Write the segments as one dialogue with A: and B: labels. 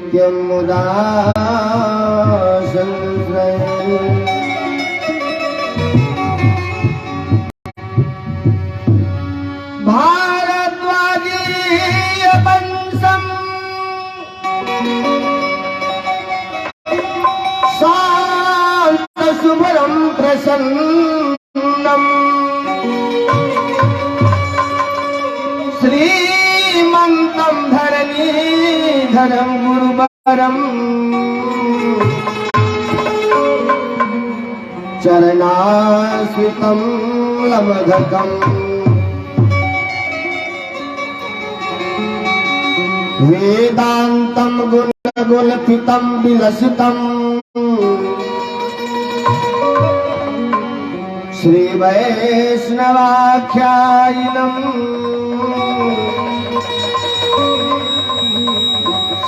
A: नित्यं मुदा संश्रये भारद्वाजीय वंशं शांत शुभ्रं प्रसन्नं श्रीमन्तं धरणीधरं गुरुवरं चरणाश्रितं लमघकम् वेदान्तं गुणगुल्फितं विलसितं श्रीवैष्णवाख्यायिनं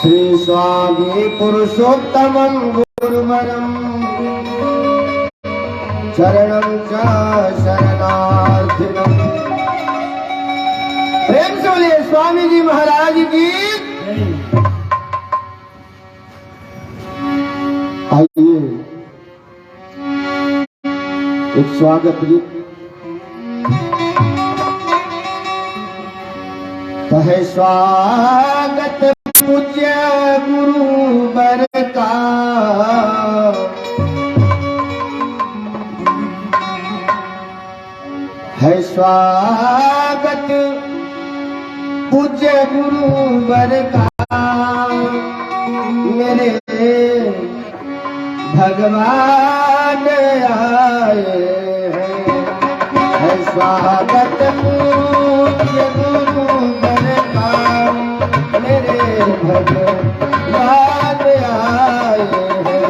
A: श्रीस्वामी पुरुषोत्तमं गुरुवरं चरणं च शरणार्थिनं। प्रेम से बोलिए स्वामी जी महाराज की। आइए एक स्वागत गीत कहे स्वागत पूज्य गुरुवर का है स्वागत पूज्य गुरुवर का मेरे भगवान आए हैं स्वागत पूज्य गुरुवर का मेरे भगवान आए हैं।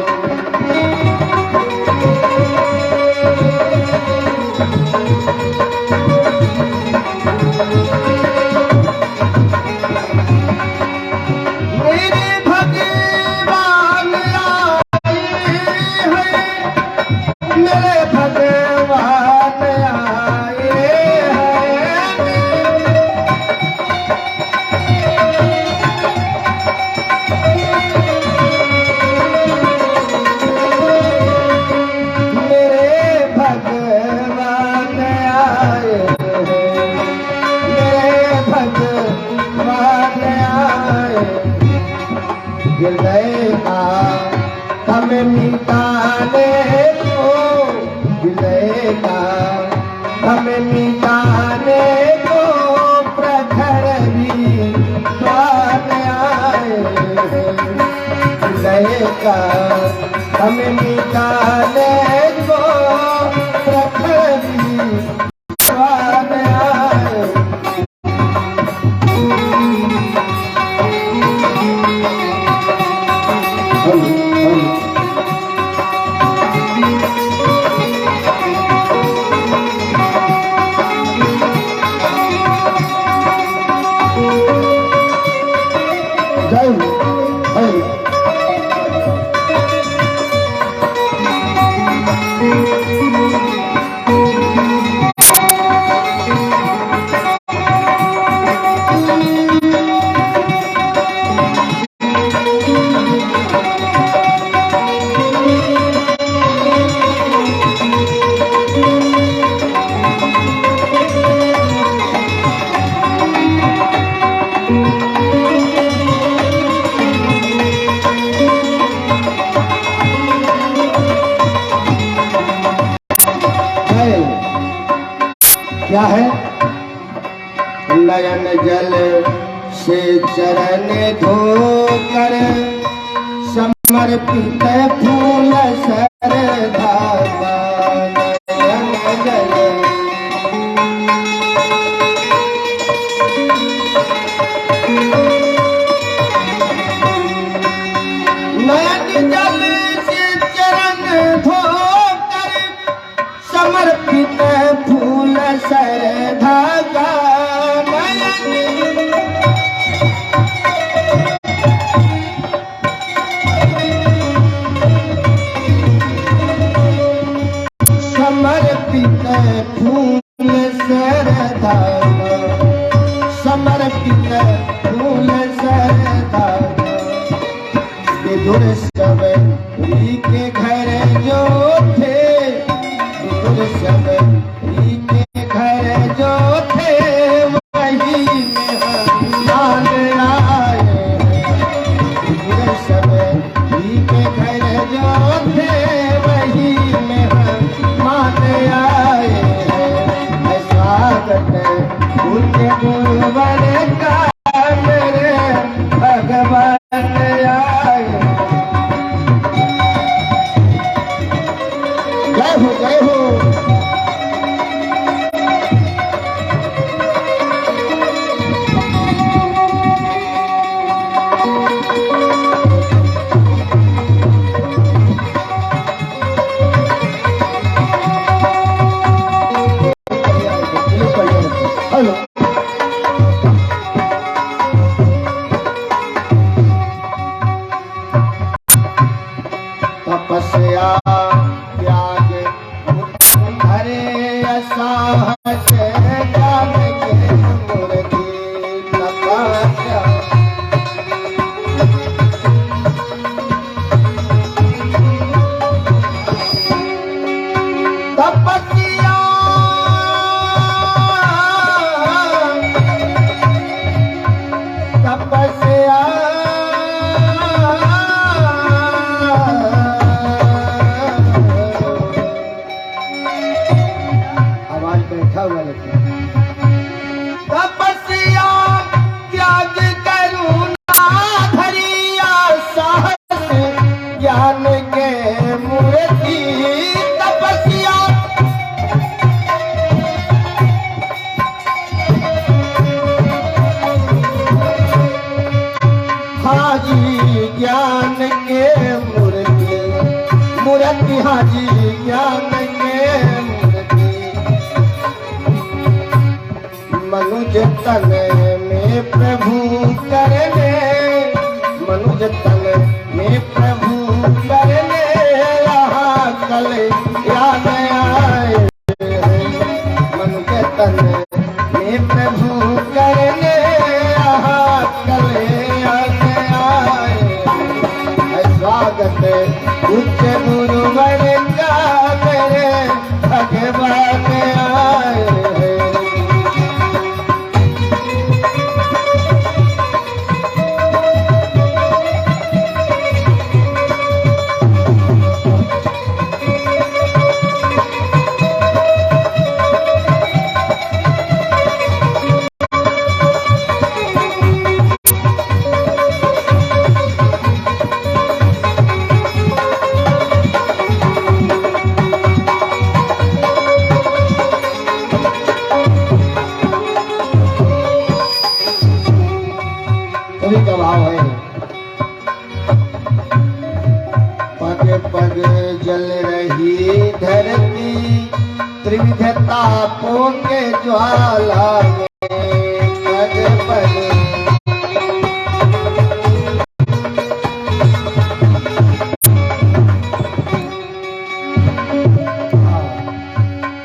A: हृदय का हमें मिटाने को, हृदय का हमें मिटाने को प्रखर विद्वान आए। हृदय का हमें मिटाने को प्रखर विद्वान आए। क्या है? नयन जल से चरण धोकर समर्पित फूल सरधा का नयन जल। नयन जल से चरण धोकर समर्पित फूल सरधा का समर्पित फूल सरधा समर्पित फूल सरधा विदुर सब के घर जो थे, विदुर सब के घर जो थे, वही मेहमान आए। विदुर सब के घर जो थे, वही मेहमान आए। स्वागत उनके गुरुवर का मेरे भगवान आए। जय हो जय हो। हेलो तपस्या त्याग हरे असहज ज्ञान के मूर्ति तपस्या। तपस्या तपस्या आवाज बैठा हुआ लगता है। तपस्या त्याग करुणा धरिया साहस ज्ञान के मूर्ति तपस्या। हाजी ज्ञान के मूर्ति मूर्ति, हाजी ज्ञान के मूर्ति। मनुज तन में प्रभु करने, मनुज तन में प्रभु करने, यहाँ कल याद आए। मनुज तन में प्रभु करने, यहाँ कल याद आए। स्वागत उच्च गुरुवर का मेरे भगवान आए। सभी का भाव है। पग पग जल रही धरती, त्रिविध तापों के ज्वाला में। पग पग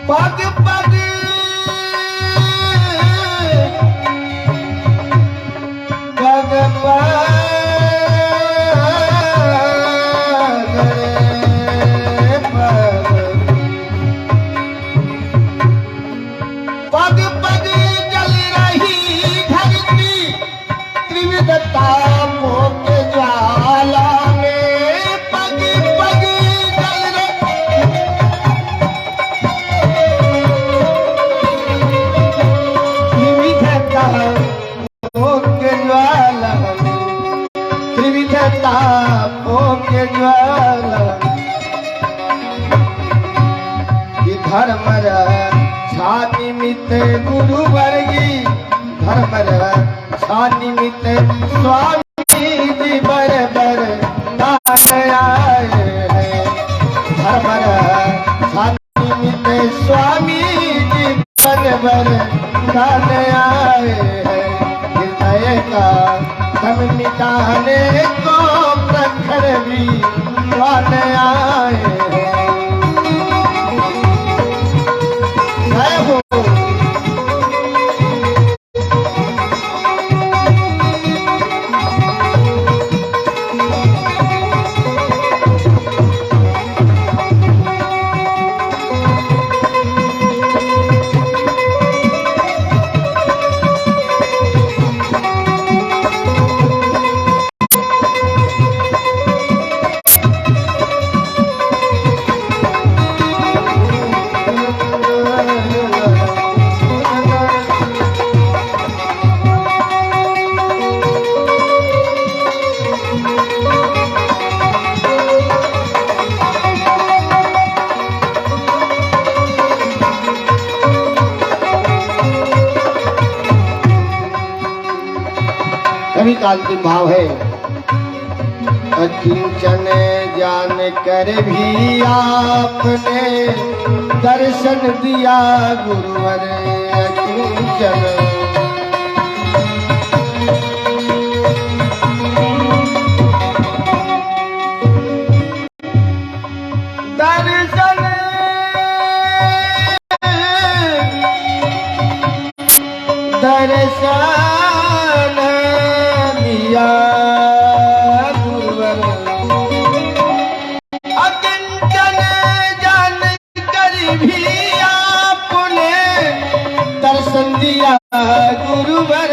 A: पग पग पग पग जल रही धरती, त्रिविध तापों के ज्वाला में। पग पग जल त्रिविध तापों के ज्वाला में, त्रिविध तापों के ज्वाला। धर्म निमित गुरु वर्गी, धर्म निमित स्वामी जी बर बर आए हैं। धर्म निमित स्वामी जी बर बर आए हैं। हृदय का धम मिटाने को प्रखर भी आए हैं। का अंतिम भाव है। अकिंचन जान कर भी आपने दर्शन दिया गुरुवर अकिंचन। दर्शन दिया गुरुवर अकिंचन जान कर भी आपने दर्शन दिया गुरुवर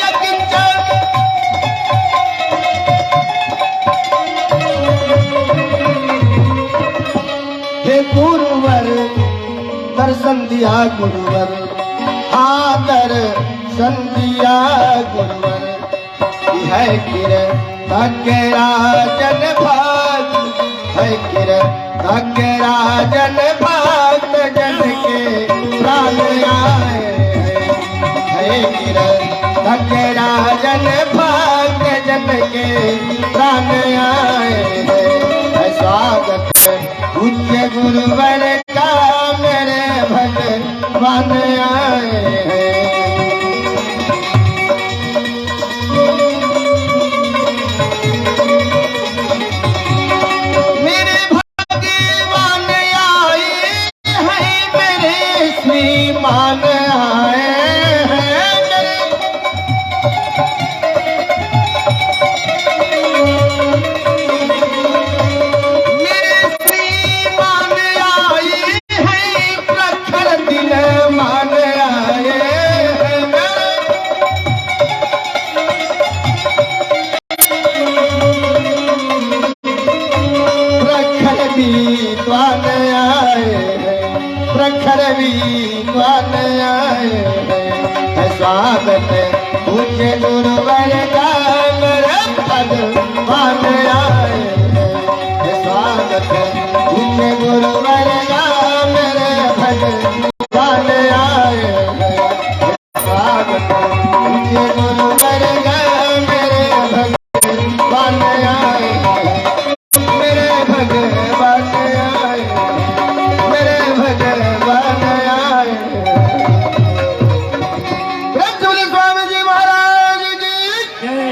A: अकिंचन। हे गुरुवर दर्शन दिया गुरुवर आदर संदिया गुरुवर है किर धकेरा जन भाग है किर धकेरा जन भक्त जन के प्राण आए है किर धकेरा जन भक्त जन के प्राण आए है स्वागत पूज्य गुरुवर का मेरे भगवान आए हैं। मेरे भगवान आए हैं मेरे श्रीमान आए हैं मेरे श्रीमान आए हैं प्रखर दिन मान आए प्रखर विद्वान आए प्रखर विद्वान आए है स्वागत पूज्य गुरुवर का मेरे भगवान आए है स्वागत पूज्य गुरुवर का मेरे भगवान आए है स्वागत पूज्य गुरुवर का मेरे भगवान आए मेरे भगवान आए मेरे भगवान आए। ब्रह्मचर्य स्वामी जी महाराज की जय।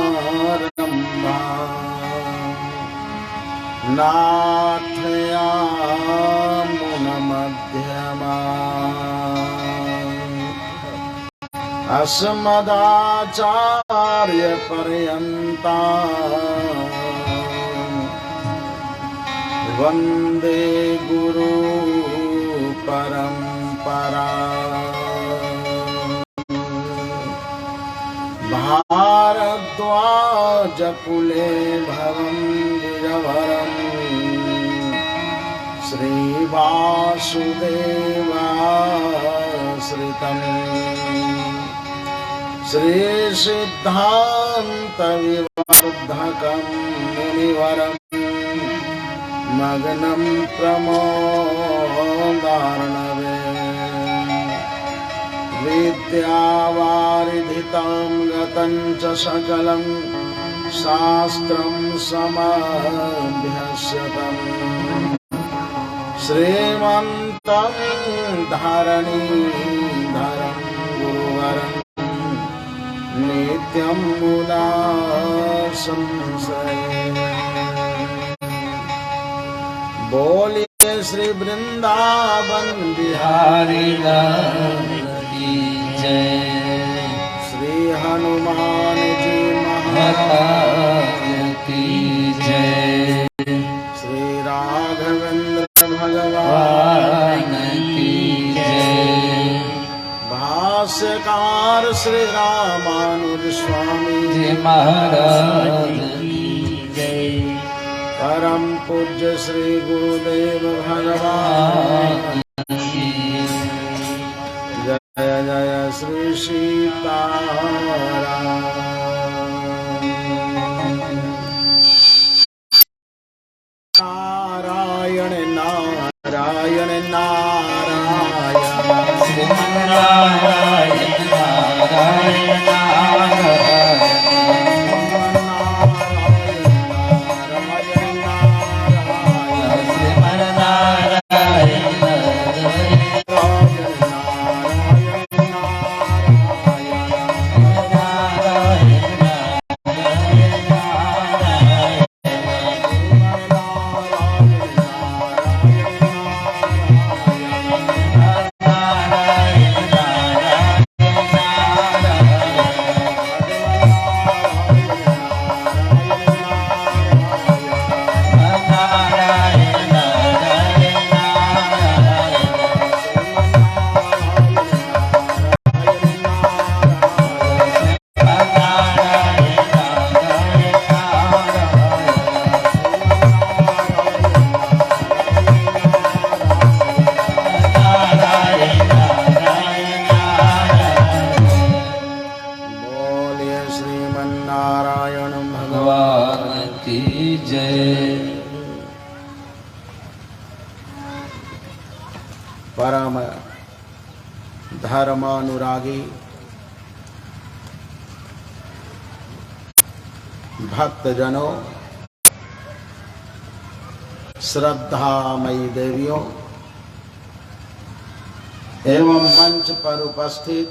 B: समारंभा नाथयामुनमध्यमा अस्मदाचार्य पर्यन्ता वन्दे गुरु परम्परा। भारद्वाज कुले भवं विजवरं श्रीवासुदेवाश्रितम् श्रीसिद्धान्त विवर्धकं मुनिवरं मग्नं प्रमोदार्णवे विद्यावारिधितां गतं च सकलं शास्त्रं समभ्यस्यतम् श्रीमन्तं धरणीधरं गुरुवरं नित्यं मुदा संश्रये। बोलिए श्री वृंदावन बिहारी लाल की जय। श्री हनुमान जी महाराज की जय। श्री राघवेंद्र भगवान की जय। भाष्यकार श्री रामानुज स्वामी जी महाराज की जय। परम पूज्य श्री गुरुदेव भगवान की जय। जय श्री सीताराम। नारायण नारायण नारायण श्री नारायण नारायण नारायण परम धर्मानुरागी भक्तजनों, श्रद्धामयी देवियों एवं मंच पर उपस्थित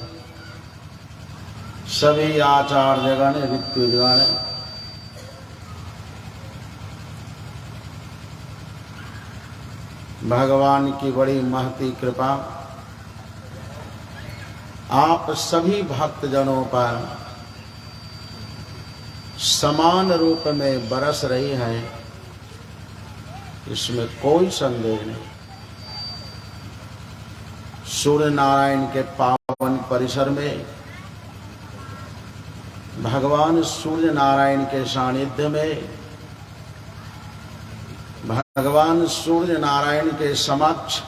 B: सभी आचार्यगण ऋत्विजगण, भगवान की बड़ी महती कृपा आप सभी भक्तजनों पर समान रूप में बरस रही है, इसमें कोई संदेह नहीं। सूर्य नारायण के पावन परिसर में भगवान सूर्य नारायण के सानिध्य में, भगवान सूर्य नारायण के समक्ष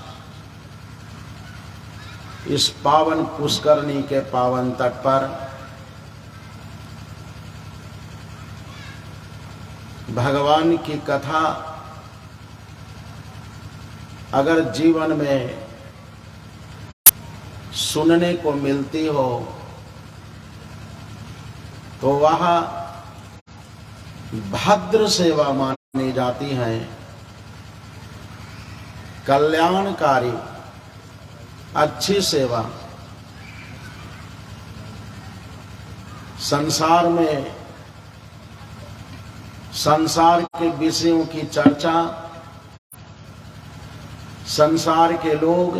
B: इस पावन पुष्करणी के पावन तट पर भगवान की कथा अगर जीवन में सुनने को मिलती हो तो वह भद्र सेवा मानी जाती है, कल्याणकारी अच्छी सेवा। संसार में संसार के विषयों की चर्चा संसार के लोग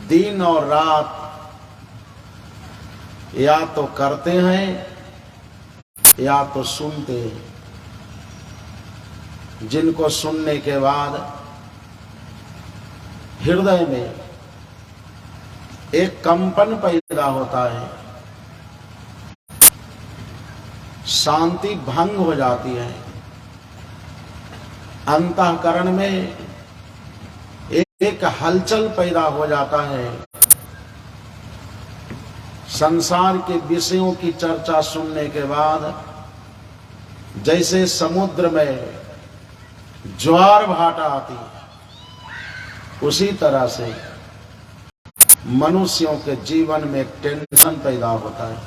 B: दिन और रात या तो करते हैं या तो सुनते हैं, जिनको सुनने के बाद हृदय में एक कंपन पैदा होता है, शांति भंग हो जाती है, अंतःकरण में एक हलचल पैदा हो जाता है। संसार के विषयों की चर्चा सुनने के बाद जैसे समुद्र में ज्वार भाटा आती है, उसी तरह से मनुष्यों के जीवन में एक टेंशन पैदा होता है,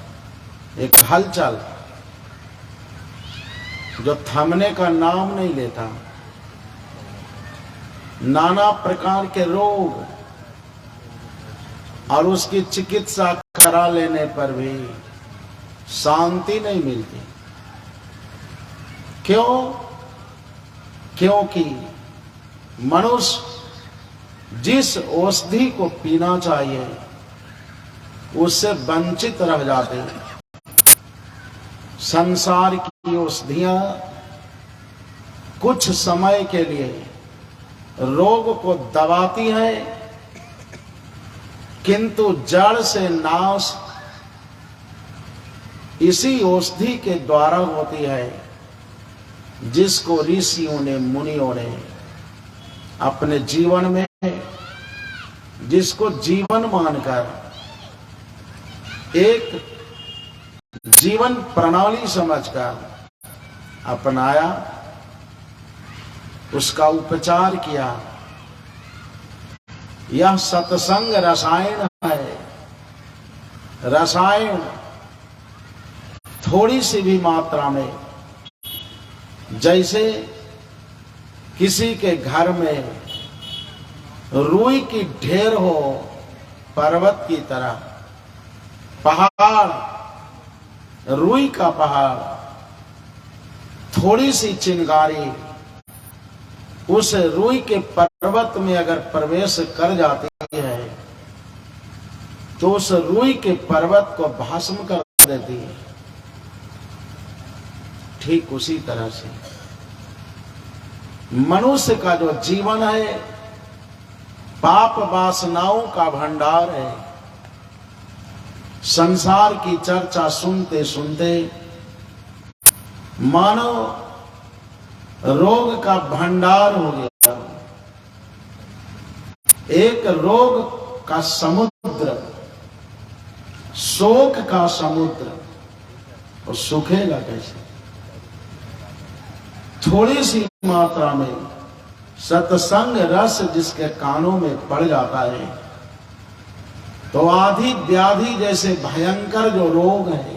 B: एक हलचल, जो थमने का नाम नहीं लेता, नाना प्रकार के रोग और उसकी चिकित्सा करा लेने पर भी शांति नहीं मिलती। क्यों? क्योंकि मनुष्य जिस औषधि को पीना चाहिए उससे वंचित रह जाते हैं। संसार की औषधियां कुछ समय के लिए रोग को दबाती है, किंतु जड़ से नाश इसी औषधि के द्वारा होती है, जिसको ऋषियों ने, मुनियों ने अपने जीवन में, जिसको जीवन मानकर एक जीवन प्रणाली समझकर अपनाया, उसका उपचार किया। यह सत्संग रसायन है। रसायन थोड़ी सी भी मात्रा में, जैसे किसी के घर में रुई की ढेर हो, पर्वत की तरह, पहाड़, रुई का पहाड़, थोड़ी सी चिंगारी उस रुई के पर्वत में अगर प्रवेश कर जाती है तो उस रुई के पर्वत को भस्म कर देती है। ठीक उसी तरह से मनुष्य का जो जीवन है पाप वासनाओं का भंडार है। संसार की चर्चा सुनते सुनते मानो रोग का भंडार हो गया। एक रोग का समुद्र, शोक का समुद्र, और सूखेगा कैसे? थोड़ी सी मात्रा में सत्संग रस जिसके कानों में पड़ जाता है तो आदि व्याधि जैसे भयंकर जो रोग है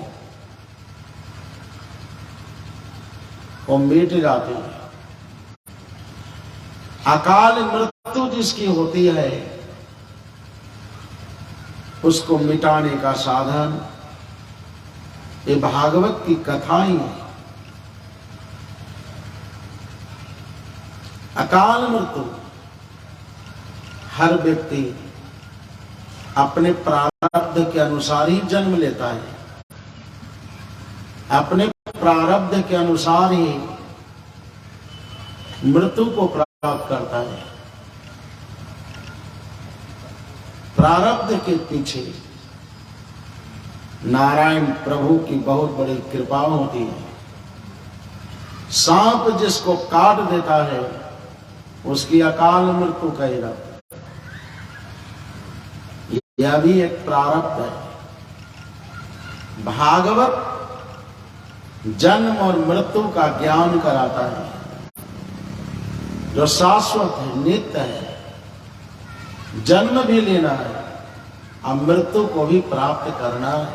B: वो मिट जाती है। अकाल मृत्यु जिसकी होती है उसको मिटाने का साधन ये भागवत की कथा ही है। अकाल मृत्यु हर व्यक्ति अपने प्रारब्ध के अनुसार ही जन्म लेता है, अपने प्रारब्ध के अनुसार ही मृत्यु को प्राप्त करता है। प्रारब्ध के पीछे नारायण प्रभु की बहुत बड़ी कृपा होती है। सांप जिसको काट देता है उसकी अकाल मृत्यु कही जाती है। यह भी एक प्रारब्ध है। भागवत जन्म और मृत्यु का ज्ञान कराता है, जो शाश्वत है, नित्य है। जन्म भी लेना है और मृत्यु को भी प्राप्त करना है।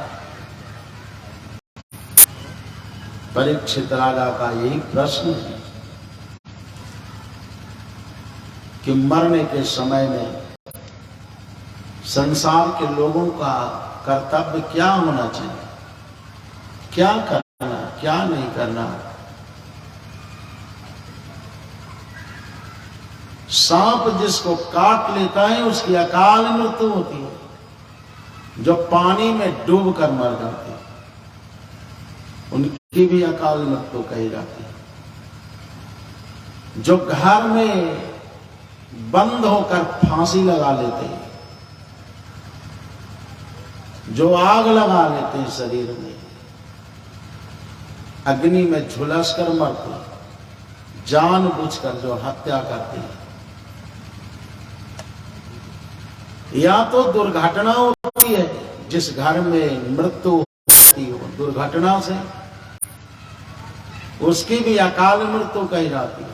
B: परीक्षित राजा का यही प्रश्न है कि मरने के समय में संसार के लोगों का कर्तव्य क्या होना चाहिए, क्या करना, क्या नहीं करना। सांप जिसको काट लेता है उसकी अकाल मृत्यु होती है। जो पानी में डूब कर मर जाते हैं उनकी भी अकाल मृत्यु कही जाती है। जो घर में बंद होकर फांसी लगा लेते हैं, जो आग लगा लेते हैं शरीर में, अग्नि में झुलस कर मरते हैं, जानबूझकर जो हत्या करते हैं, या तो दुर्घटना होती है, जिस घर में मृत्यु होती हो दुर्घटना से, उसकी भी अकाल मृत्यु कही जाती है।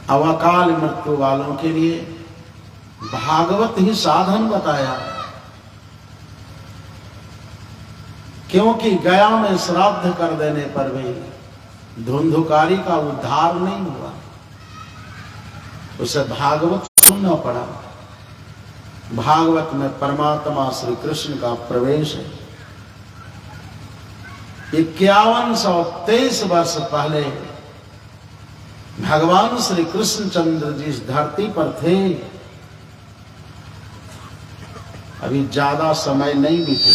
B: अब अकाल मृत्यु वालों के लिए भागवत ही साधन बताया। क्योंकि गया में श्राद्ध कर देने पर भी धुंधुकारी का उद्धार नहीं हुआ, उसे भागवत सुनना पड़ा। भागवत में परमात्मा श्री कृष्ण का प्रवेश है। 5123 वर्ष पहले भगवान श्री कृष्णचंद्र जी इस धरती पर थे। अभी ज्यादा समय नहीं बीते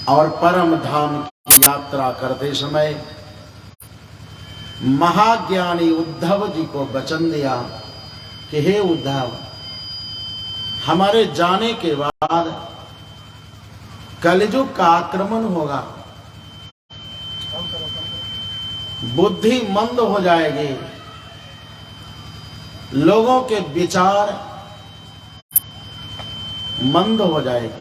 B: और परम धाम की यात्रा करते समय महाज्ञानी उद्धव जी को वचन दिया कि हे उद्धव, हमारे जाने के बाद कलयुग का आक्रमण होगा, बुद्धि मंद हो जाएगी, लोगों के विचार मंद हो जाएंगे,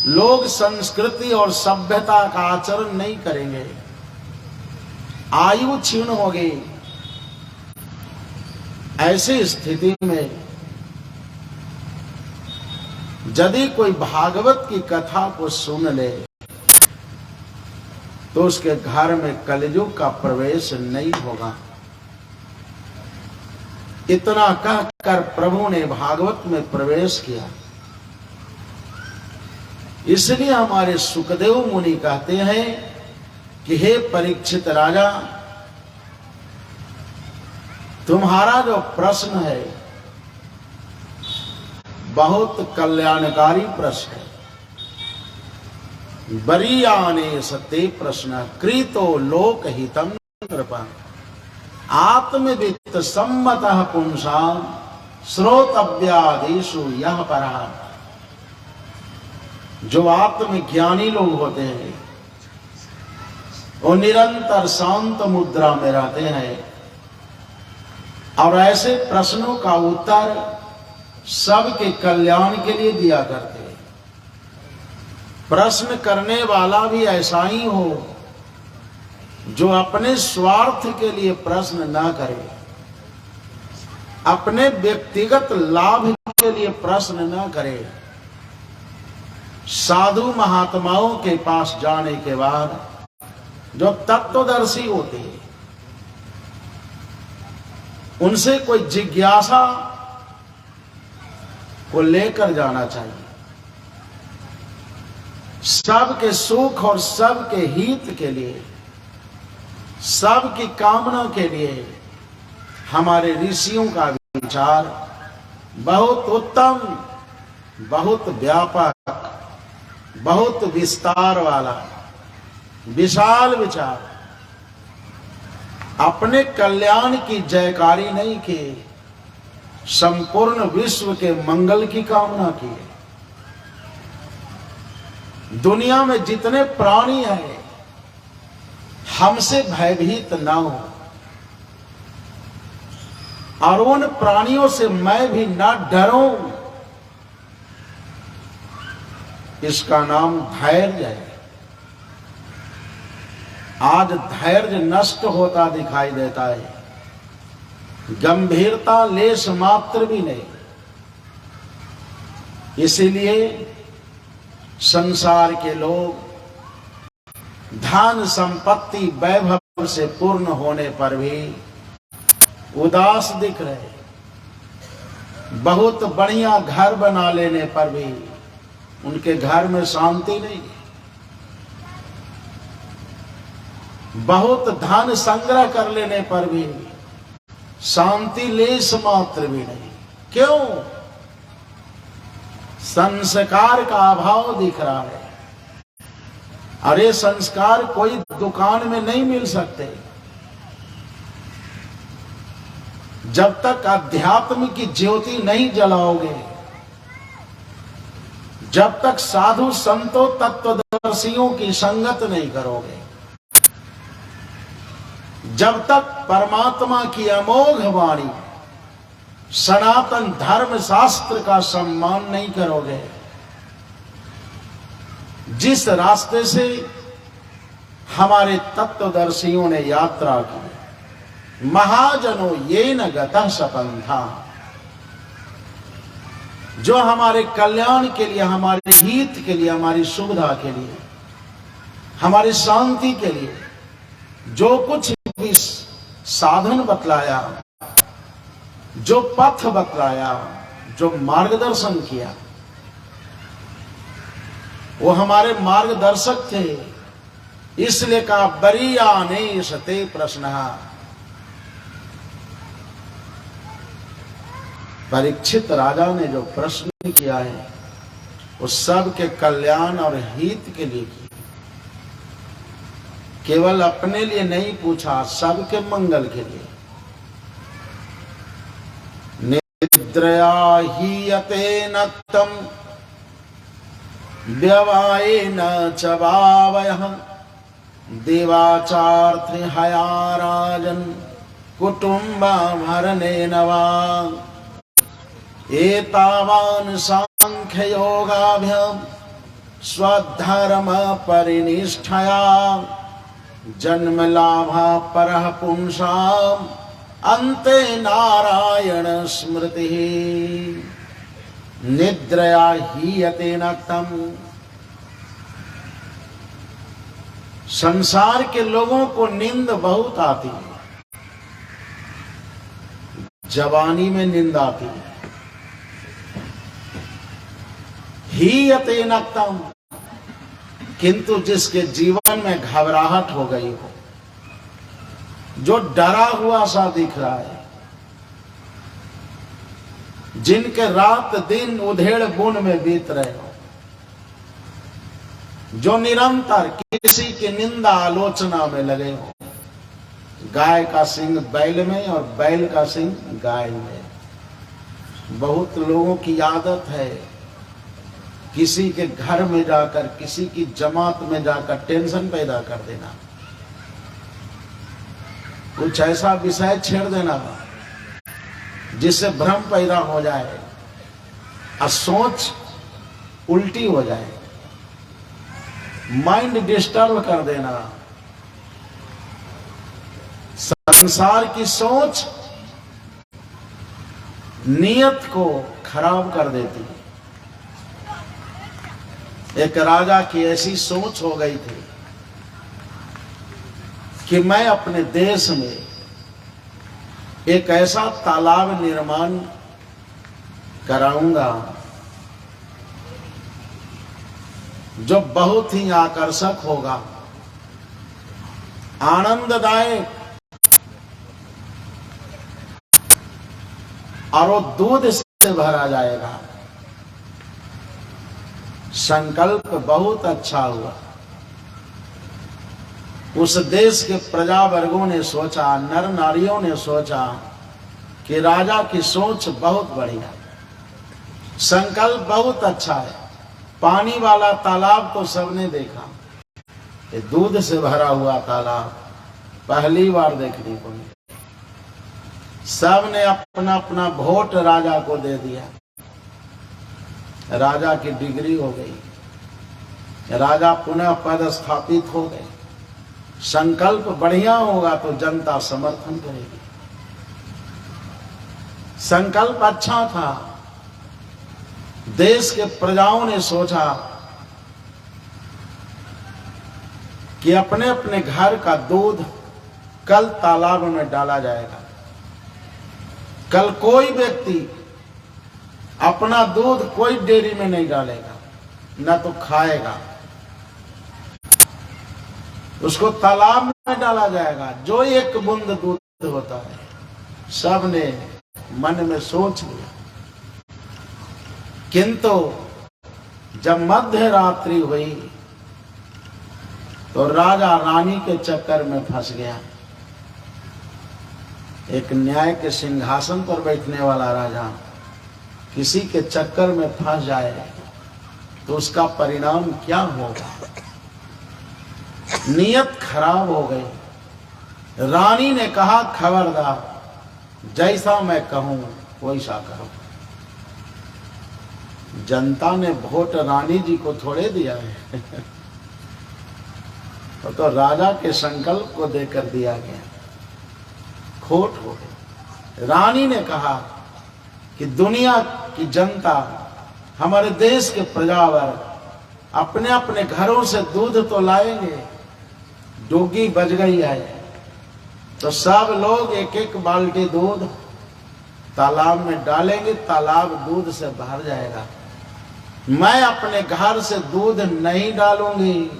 B: लोग संस्कृति और सभ्यता का आचरण नहीं करेंगे, आयु क्षीण होगी। ऐसी स्थिति में यदि कोई भागवत की कथा को सुन ले तो उसके घर में कलयुग का प्रवेश नहीं होगा। इतना कहकर प्रभु ने भागवत में प्रवेश किया। इसलिए हमारे सुखदेव मुनि कहते हैं कि हे परीक्षित राजा, तुम्हारा जो प्रश्न है बहुत कल्याणकारी प्रश्न है। बरीयाने सत्य प्रश्न कृतो लोक हितम कृपा आत्मवित्त सम्मतः पुंसाम श्रोतव्यादेशु यह परा। जो आत्मज्ञानी लोग होते हैं वो निरंतर शांत मुद्रा में रहते हैं और ऐसे प्रश्नों का उत्तर सबके कल्याण के लिए दिया करते हैं। प्रश्न करने वाला भी ऐसा ही हो जो अपने स्वार्थ के लिए प्रश्न ना करे, अपने व्यक्तिगत लाभ के लिए प्रश्न ना करे। साधु महात्माओं के पास जाने के बाद जो तत्वदर्शी होते हैं उनसे कोई जिज्ञासा को लेकर जाना चाहिए। सबके सुख और सबके हित के लिए, सबकी कामना के लिए हमारे ऋषियों का विचार बहुत उत्तम, बहुत व्यापक, बहुत विस्तार वाला विशाल विचार। अपने कल्याण की जयकारी नहीं की, संपूर्ण विश्व के मंगल की कामना की। दुनिया में जितने प्राणी हैं हमसे भयभीत ना हो और उन प्राणियों से मैं भी ना डरूं, इसका नाम धैर्य है। आज धैर्य नष्ट होता दिखाई देता है, गंभीरता लेश मात्र भी नहीं। इसीलिए संसार के लोग धन संपत्ति वैभव से पूर्ण होने पर भी उदास दिख रहे, बहुत बढ़िया घर बना लेने पर भी उनके घर में शांति नहीं, बहुत धन संग्रह कर लेने पर भी शांति लेश मात्र भी नहीं। क्यों? संस्कार का अभाव दिख रहा है। अरे संस्कार कोई दुकान में नहीं मिल सकते। जब तक अध्यात्म की ज्योति नहीं जलाओगे, जब तक साधु संतों तत्वदर्शियों की संगत नहीं करोगे, जब तक परमात्मा की अमोघ वाणी सनातन धर्म शास्त्र का सम्मान नहीं करोगे, जिस रास्ते से हमारे तत्वदर्शियों ने यात्रा की, महाजनों ये न गतः सपंथा, जो हमारे कल्याण के लिए, हमारे हित के लिए, हमारी सुविधा के लिए, हमारी शांति के लिए जो कुछ भी साधन बतलाया, जो पथ बतलाया, जो मार्गदर्शन किया, वो हमारे मार्गदर्शक थे। इसलिए कहा बरीयाने सते प्रश्न। परीक्षित राजा ने जो प्रश्न किया है वो सबके कल्याण और हित के लिए किया, केवल अपने लिए नहीं पूछा, सबके मंगल के लिए। निद्रया हीयते नक्तम व्यवायेन च वावयः देवाचार्थ हया राजन् कुटुम्बभरणेन वा एतावान् सांख्ययोगाभ्याम् स्वधर्म परिनिष्ठया जन्मलाभा परः पुंसाम् अन्ते नारायण स्मृतिः। निद्रया हीयते नक्तम। संसार के लोगों को नींद बहुत आती है, जवानी में नींद आती है। हीयते नक्तम, किंतु जिसके जीवन में घबराहट हो गई हो, जो डरा हुआ सा दिख रहा है, जिनके रात दिन उधेड़ बुन में बीत रहे हो, जो निरंतर किसी की निंदा आलोचना में लगे हो, गाय का सिंह बैल में और बैल का सिंह गाय में। बहुत लोगों की आदत है किसी के घर में जाकर, किसी की जमात में जाकर टेंशन पैदा कर देना, कुछ ऐसा विषय छेड़ देना जिससे भ्रम पैदा हो जाए और सोच उल्टी हो जाए, माइंड डिस्टर्ब कर देना। संसार की सोच नियत को खराब कर देती है। एक राजा की ऐसी सोच हो गई थी कि मैं अपने देश में एक ऐसा तालाब निर्माण कराऊंगा जो बहुत ही आकर्षक होगा, आनंददायक, और वो दूध से भरा जाएगा। संकल्प बहुत अच्छा हुआ। उस देश के प्रजा वर्गों ने सोचा, नर नारियों ने सोचा कि राजा की सोच बहुत बढ़िया, संकल्प बहुत अच्छा है। पानी वाला तालाब तो सबने देखा, ये दूध से भरा हुआ तालाब पहली बार देखने को मिला। सबने अपना अपना वोट राजा को दे दिया। राजा की डिग्री हो गई, राजा पुनः पद स्थापित हो गए। संकल्प बढ़िया होगा तो जनता समर्थन करेगी। संकल्प अच्छा था। देश के प्रजाओं ने सोचा कि अपने अपने घर का दूध कल तालाब में डाला जाएगा। कल कोई व्यक्ति अपना दूध कोई डेयरी में नहीं डालेगा, न तो खाएगा, उसको तालाब में डाला जाएगा। जो एक बूंद दूध होता है, सबने मन में सोच लिया। किंतु जब मध्य रात्रि हुई तो राजा रानी के चक्कर में फंस गया। एक न्याय के सिंहासन पर बैठने वाला राजा किसी के चक्कर में फंस जाए तो उसका परिणाम क्या होगा। नियत खराब हो गई। रानी ने कहा, खबरदार, जैसा मैं कहूं वैसा करो। जनता ने वोट रानी जी को थोड़े दिया है तो राजा के संकल्प को देकर दिया गया। खोट हो गई। रानी ने कहा कि दुनिया की जनता हमारे देश के प्रजावर्ग अपने अपने घरों से दूध तो लाएंगे, डोगी बज गई है तो सब लोग एक एक बाल्टी दूध तालाब में डालेंगे, तालाब दूध से भर जाएगा। मैं अपने घर से दूध नहीं डालूंगी।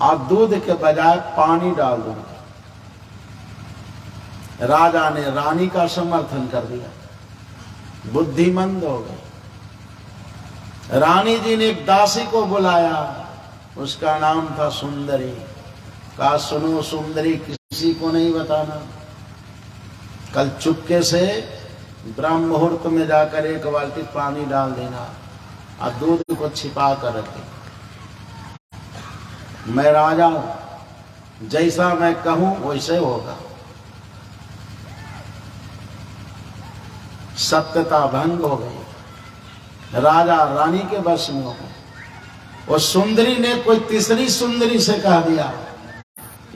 B: और दूध के बजाय पानी डाल दूंगी। राजा ने रानी का समर्थन कर दिया, बुद्धिमंद हो गए। रानी जी ने एक दासी को बुलाया, उसका नाम था सुंदरी। कहा सुनो सुंदरी, किसी को नहीं बताना, कल चुपके से ब्रह्म मुहूर्त में जाकर एक बाल्टी पानी डाल देना और दूध को छिपा कर रखे। मैं राजा हूं, जैसा मैं कहूं वैसे होगा। सत्यता भंग हो गई, राजा रानी के बस में हो गए। और सुंदरी ने कोई तीसरी सुंदरी से कह दिया,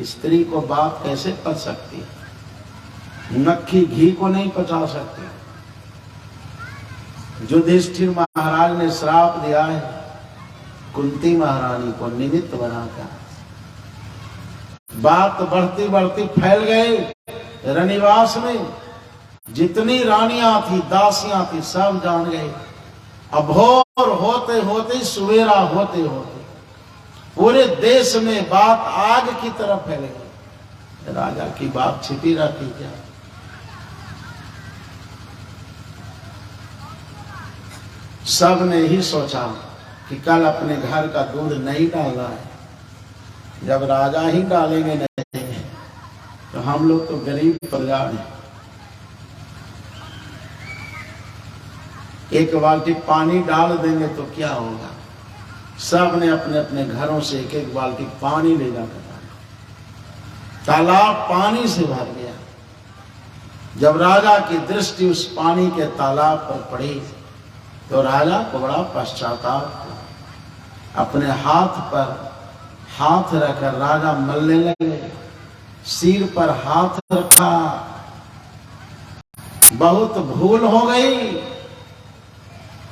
B: स्त्री को बात कैसे पच सकती है, नक्की घी को नहीं पचा सकती। युधिष्ठिर महाराज ने श्राप दिया है कुंती महारानी को निमित्त बनाकर। बात बढ़ती बढ़ती फैल गई। रनिवास में जितनी रानियां थी, दासियां थी, सब जान गए। अब भोर होते होते, सवेरा होते होते पूरे देश में बात आग की तरफ फैल गई। राजा की बात छिपी रहती क्या? सब ने ही सोचा कि कल अपने घर का दूध नहीं डालना है। जब राजा ही डालेंगे नहीं तो हम लोग तो गरीब प्रजा हैं। एक बाल्टी पानी डाल देंगे तो क्या होगा? सब ने अपने अपने घरों से एक एक बाल्टी पानी ले जाकर तालाब पानी से भर गया। जब राजा की दृष्टि उस पानी के तालाब पर पड़ी तो राजा को बड़ा पश्चाताप हुआ। अपने हाथ पर हाथ रखकर राजा मलने लगे, सिर पर हाथ रखा। बहुत भूल हो गई,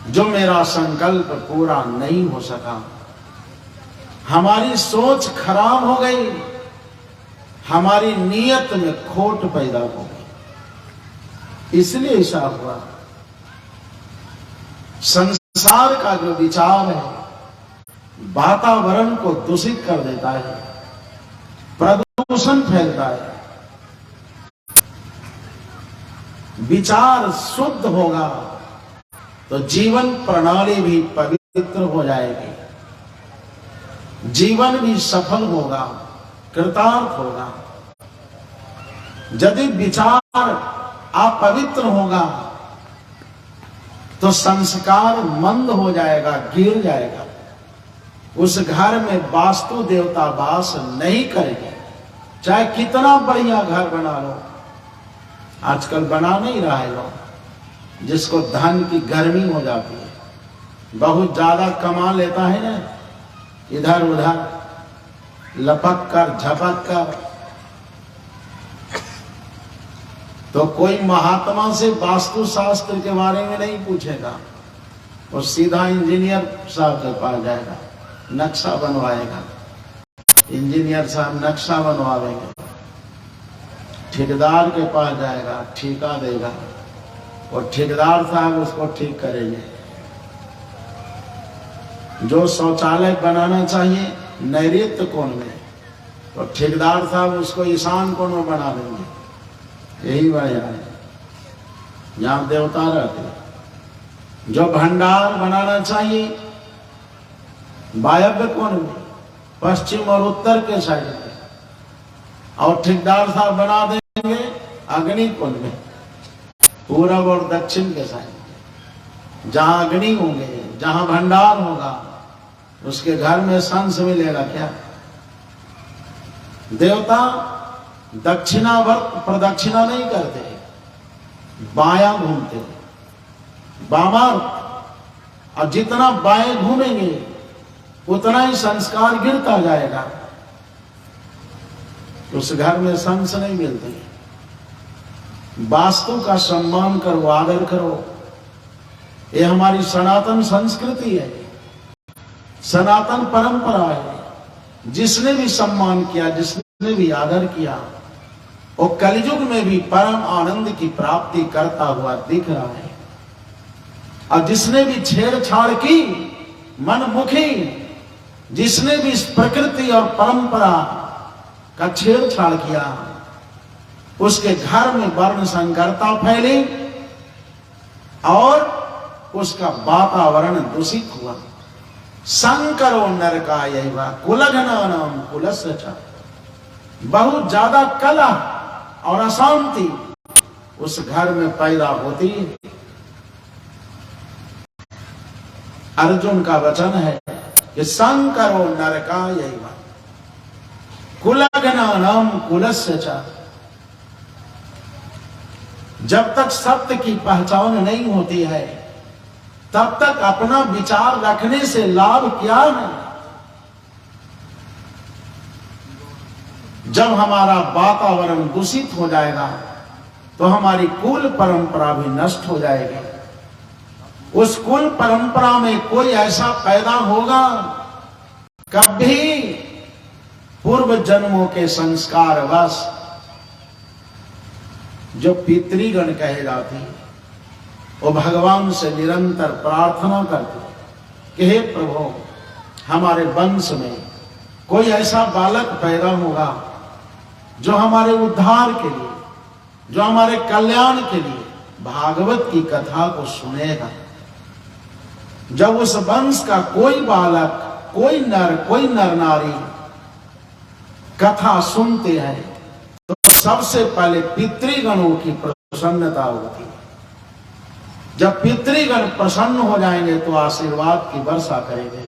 B: जो मेरा संकल्प पूरा नहीं हो सका। हमारी सोच खराब हो गई, हमारी नीयत में खोट पैदा हो गई, इसलिए ऐसा हुआ। संसार का जो विचार है वातावरण को दूषित कर देता है, प्रदूषण फैलता है। विचार शुद्ध होगा तो जीवन प्रणाली भी पवित्र हो जाएगी, जीवन भी सफल होगा, कृतार्थ होगा। यदि विचार अपवित्र होगा तो संस्कार मंद हो जाएगा, गिर जाएगा। उस घर में वास्तु देवता वास नहीं करेंगे, चाहे कितना बढ़िया घर बना लो। आजकल बना नहीं रहा है लोग, जिसको धन की गर्मी हो जाती है, बहुत ज्यादा कमा लेता है ना, इधर उधर लपक कर झपक कर, तो कोई महात्मा से वास्तु शास्त्र के बारे में नहीं पूछेगा, वो सीधा इंजीनियर साहब के पास जाएगा, नक्शा बनवाएगा। इंजीनियर साहब नक्शा बनवाएंगे, ठेकेदार के पास जाएगा, ठेका देगा, और ठेकेदार साहब उसको ठीक करेंगे। जो शौचालय बनाना चाहिए नैऋत्य कोण में, तो ठेकेदार साहब उसको ईशान कोण में बना देंगे। यही बढ़िया है, जहां देवता रहते हैं। जो भंडार बनाना चाहिए वायव्य कोण में, पश्चिम और उत्तर के साइड में, और ठेकेदार साहब बना देंगे अग्नि कोण में, पूरब और दक्षिण के साइड में। जहां अग्नि होंगे, जहां भंडार होगा, उसके घर में संस मिलेगा क्या? देवता दक्षिणावर्त प्रदक्षिणा नहीं करते, बायां घूमते, वामार्थ। और जितना बाएं घूमेंगे उतना ही संस्कार गिरता जाएगा, उस घर में संस नहीं मिलते। वास्तु का सम्मान करो, आदर करो। ये हमारी सनातन संस्कृति है, सनातन परंपरा है। जिसने भी सम्मान किया, जिसने भी आदर किया, वो कलयुग में भी परम आनंद की प्राप्ति करता हुआ दिख रहा है। और जिसने भी छेड़छाड़ की, मनमुखी, जिसने भी इस प्रकृति और परंपरा का छेड़छाड़ किया, उसके घर में वर्ण संकरता फैली और उसका वातावरण दूषित हुआ। संकरो नरका यही कुलघ्नानाम कुलस्य च। बहुत ज्यादा कलह और अशांति उस घर में पैदा होती है। अर्जुन का वचन है कि संकरो नरका यही कुलघ्नानाम कुलस्य च। जब तक सत्य की पहचान नहीं होती है, तब तक अपना विचार रखने से लाभ क्या है। जब हमारा वातावरण दूषित हो जाएगा तो हमारी कुल परंपरा भी नष्ट हो जाएगी। उस कुल परंपरा में कोई ऐसा पैदा होगा, कभी पूर्व जन्मों के संस्कार वश जो पितृगण कहे जाते हैं, वो भगवान से निरंतर प्रार्थना करते कि हे प्रभु, हमारे वंश में कोई ऐसा बालक पैदा होगा जो हमारे उद्धार के लिए, जो हमारे कल्याण के लिए भागवत की कथा को सुनेगा। जब उस वंश का कोई बालक, कोई नर नारी कथा सुनते हैं तो सबसे पहले पितृगणों की प्रसन्नता होती है। जब पितृगण प्रसन्न हो जाएंगे तो आशीर्वाद की वर्षा करेंगे।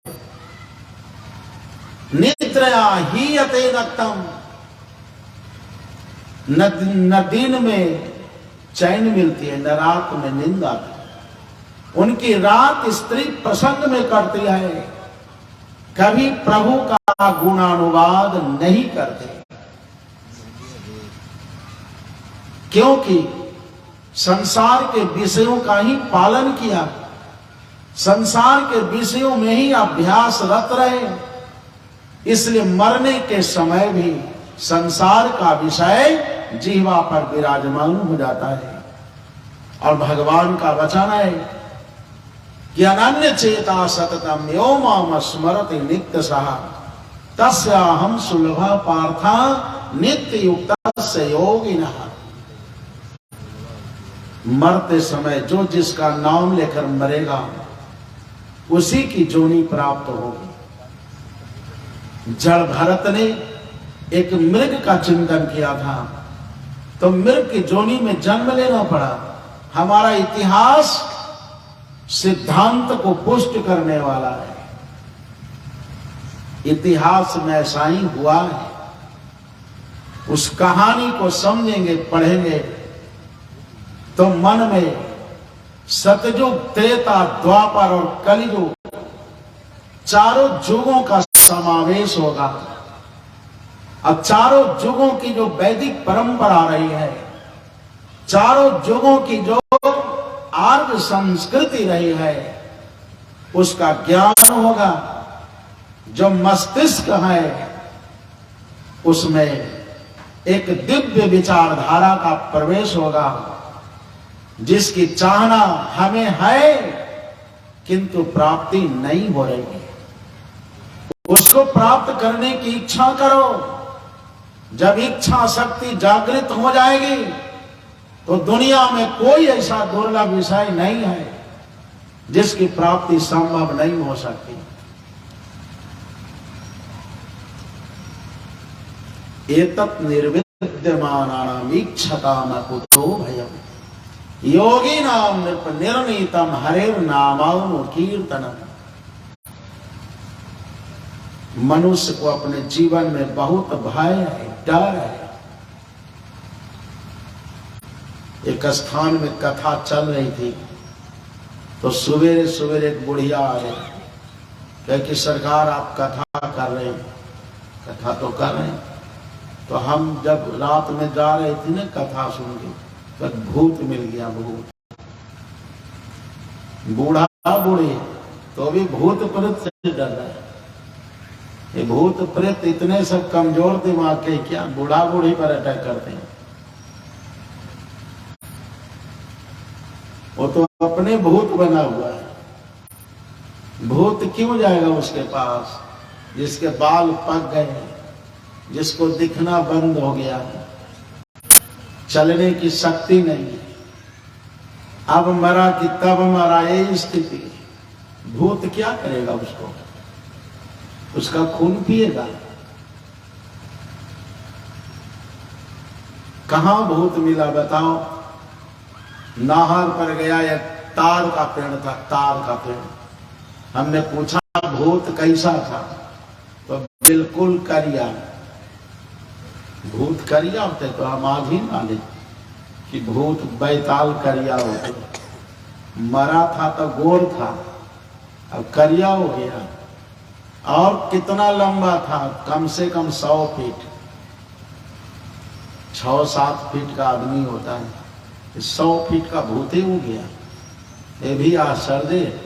B: निद्रया हीयते नक्तम, न दिन में चैन मिलती है, न रात में नींद आती है। उनकी रात स्त्री प्रसंग में करती है, कभी प्रभु का गुणानुवाद नहीं करते, क्योंकि संसार के विषयों का ही पालन किया, संसार के विषयों में ही अभ्यास रत रहे। इसलिए मरने के समय भी संसार का विषय जीवा पर विराजमान हो जाता है। और भगवान का वचन है कि अनन्य चेता सततम यो माम स्मरति नित्य सहा तस्याहं सुलभ पार्था नित्य युक्तस्य योगिनः। मरते समय जो जिसका नाम लेकर मरेगा उसी की जोनी प्राप्त होगी। जड़ भरत ने एक मृग का चिंतन किया था तो मृग की जोनी में जन्म लेना पड़ा। हमारा इतिहास सिद्धांत को पुष्ट करने वाला है। इतिहास में ऐसा ही हुआ है। उस कहानी को समझेंगे, पढ़ेंगे तो मन में सतयुग, त्रेता, द्वापर और कलियुग चारों युगों का समावेश होगा। अब चारों युगों की जो वैदिक परंपरा रही है, चारों युगों की जो आर्य संस्कृति रही है, उसका ज्ञान होगा। जो मस्तिष्क है उसमें एक दिव्य विचारधारा का प्रवेश होगा, जिसकी चाहना हमें है किंतु प्राप्ति नहीं हो रही है। उसको प्राप्त करने की इच्छा करो। जब इच्छा शक्ति जागृत हो जाएगी तो दुनिया में कोई ऐसा दुर्लभ विषय नहीं है जिसकी प्राप्ति संभव नहीं हो सकती। एतत् निर्विद्यमानानाम इच्छताम कुतो भयम् योगिनाम निर्णीतम हरेर नामानुकीर्तनम्। मनुष्य को अपने जीवन में बहुत भय है, डर है। एक स्थान में कथा चल रही थी तो सवेरे सवेरे एक बुढ़िया आए, कहे कि सरकार आप कथा कर रहे हैं। कथा तो कर रहे हैं। तो हम जब रात में जा रहे थे ना कथा सुन के, पर भूत मिल गया। भूत बूढ़ा बूढ़ी तो भी भूत प्रेत से डर रहा है। ये भूत प्रेत इतने सब कमजोर दिमाग के क्या बूढ़ा बूढ़ी पर अटैक करते हैं। वो तो अपने भूत बना हुआ है। भूत क्यों जाएगा उसके पास जिसके बाल पक गए, जिसको दिखना बंद हो गया, चलने की शक्ति नहीं, अब मरा कि तब मरा, ये स्थिति। भूत क्या करेगा उसको? उसका खून पिएगा? कहां भूत मिला बताओ? नाहर पर गया, एक तार का पेड़ था, तार का पेड़। हमने पूछा भूत कैसा था? तो बिल्कुल करिया। भूत करिया होते तो हम आज ही ना ले कि भूत बैताल करिया होते। मरा था तो गोर था, अब करिया हो गया। और कितना लंबा था? कम से कम 100 फीट, 6-7 फीट का आदमी होता है, 100 फीट का भूत ही हो गया। ये भी आश्चर्य।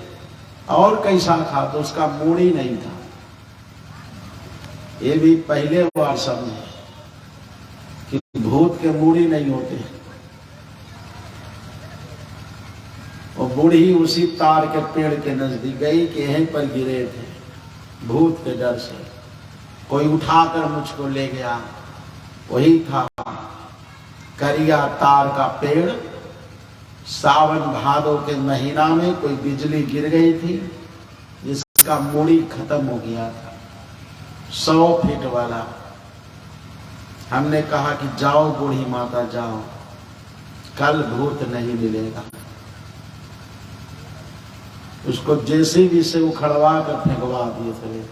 B: और कैसा था? तो उसका मूड ही नहीं था। ये भी पहले बार समझे कि भूत के मूड ही नहीं होते। वो बूढ़ी उसी तार के पेड़ के नजदीक गई कि यहीं पर गिरे थे। भूत के डर से कोई उठाकर मुझको ले गया। वही था करिया तार का पेड़। सावन भादों के महीना में कोई बिजली गिर गई थी जिसका मूड़ी खत्म हो गया था, 100 फीट वाला। हमने कहा कि जाओ बूढ़ी माता जाओ, कल भूत नहीं मिलेगा। उसको जेसीबी से उखड़वा कर फेंकवा दिए थे।